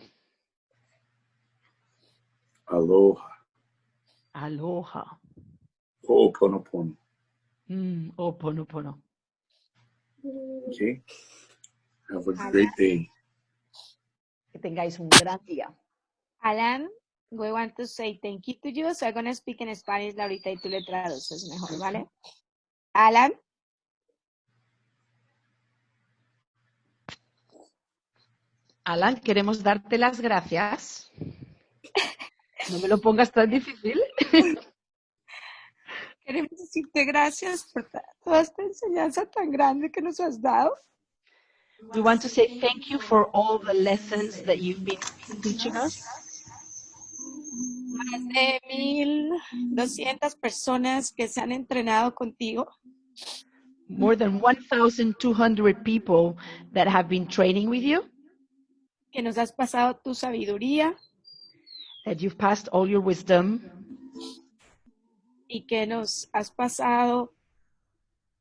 Aloha. Aloha. Ho'oponopono. Oponopono. Okay? Have a great day. Que tengáis un gran día. Alan, we want to say thank you to you. So I'm going to speak in Spanish ahorita y tú le traduces mejor, ¿vale? Alan. Alan, queremos darte las gracias. No me lo pongas tan difícil. Queremos decirte gracias por toda esta enseñanza tan grande que nos has dado. We want to say thank you for all the lessons that you've been teaching us. Más de 1,200 personas que se han entrenado contigo. more than 1,200 people that have been training with you, que nos has pasado tu sabiduría that you've passed all your wisdom, y que nos has pasado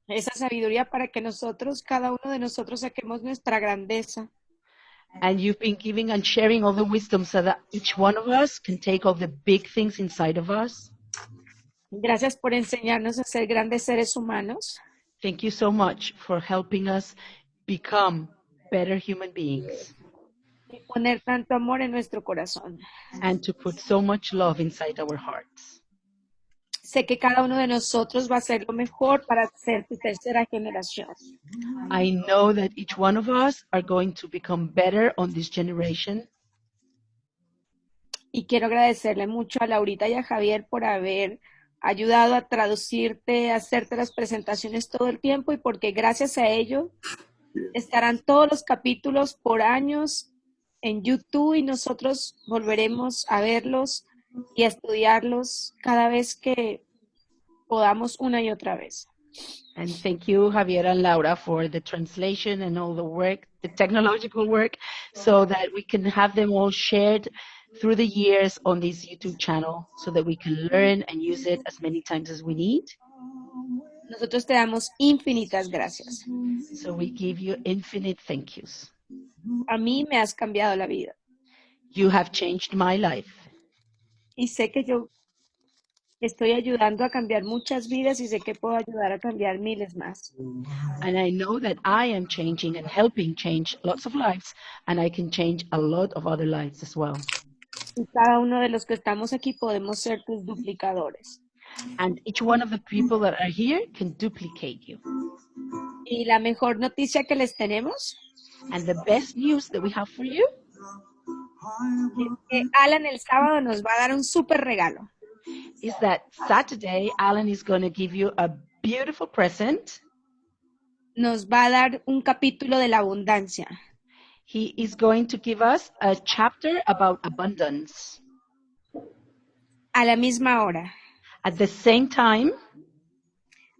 esa sabiduría para que nosotros, cada uno de nosotros, saquemos nuestra grandeza. and you've been giving and sharing all the wisdom so that each one of us can take all the big things inside of us. Gracias por enseñarnos a ser grandes seres humanos Thank you so much for helping us become better human beings y poner tanto amor en nuestro corazón. and to put so much love inside our hearts. Sé que cada uno de nosotros va a hacer lo mejor para ser tu tercera generación. I know that each one of us are going to become better on this generation. Y quiero agradecerle mucho a Laurita y a Javier por haber ayudado a traducirte, a hacerte las presentaciones todo el tiempo y porque gracias a ello estarán todos los capítulos por años en YouTube y nosotros volveremos a verlos y a estudiarlos cada vez que podamos una y otra vez. And thank you, Javier and Laura, for the translation and all the work, the technological work, so that we can have them all shared through the years on this YouTube channel so that we can learn and use it as many times as we need. Nosotros te damos infinitas gracias. So we give you infinite thank yous. A mí me has cambiado la vida You have changed my life. y sé que yo estoy ayudando a cambiar muchas vidas y sé que puedo ayudar a cambiar miles más. And I know that I am changing and helping change lots of lives, and I can change a lot of other lives as well. Y cada uno de los que estamos aquí podemos ser tus duplicadores. And each one of the people that are here can duplicate you. Y la mejor noticia que les tenemos And the best news that we have for you es que Alan el sábado nos va a dar un súper regalo. is that Saturday, Alan is going to give you a beautiful present. Nos va a dar un capítulo de la abundancia. He is going to give us a chapter about abundance. A la misma hora At the same time,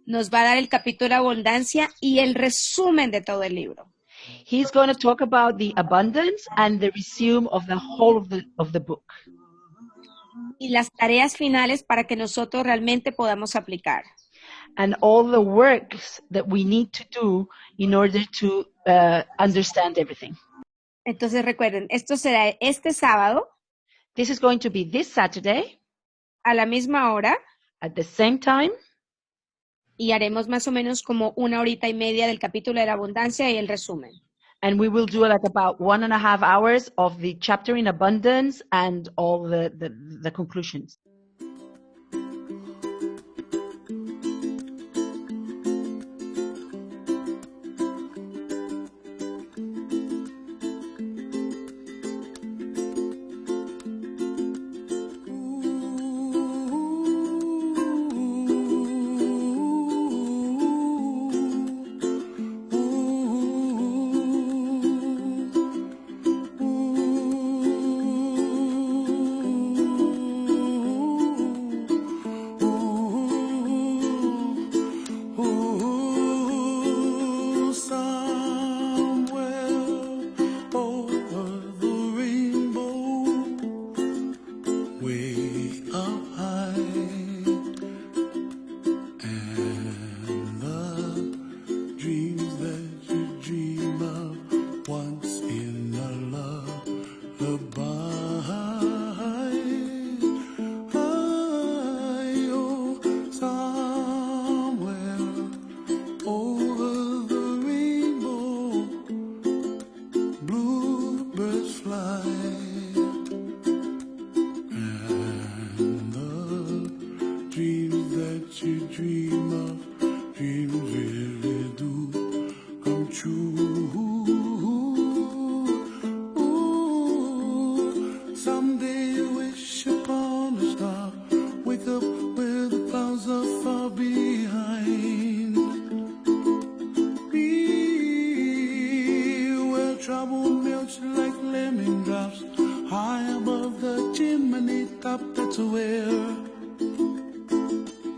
nos va a dar el capítulo de abundancia y el resumen de todo el libro. he's going to talk about the abundance and the resume of the whole of the book. Y las tareas finales para que nosotros realmente podamos aplicar. And all the works that we need to do in order to understand everything. Entonces recuerden, esto será este sábado This is going to be this Saturday a la misma hora at the same time, y haremos más o menos como 1 horita y media del capítulo de la abundancia y el resumen. and we will do like about 1.5 hours of the chapter in abundance and all the conclusions.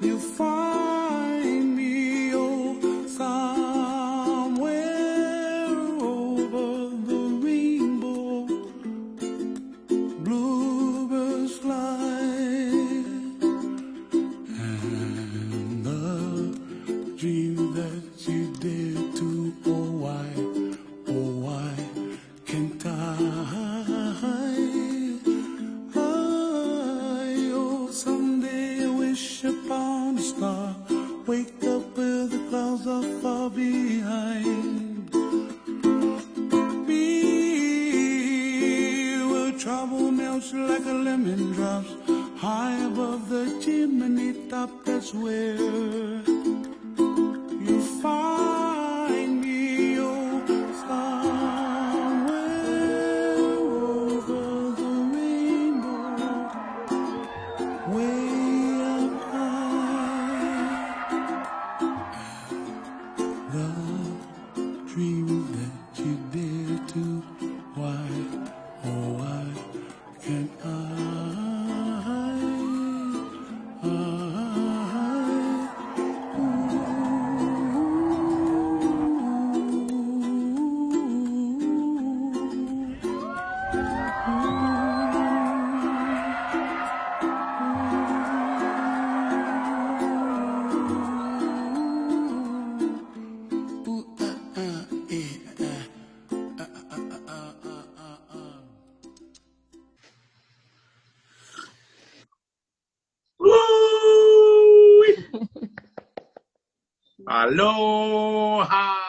You find me, oh, where the clouds are far behind. Be where trouble melts like a lemon drops high above the chimney top. That's where you find me, oh, somewhere over the rainbow, way up high. The dreams that you dare to, why, oh why can't I? Aloha.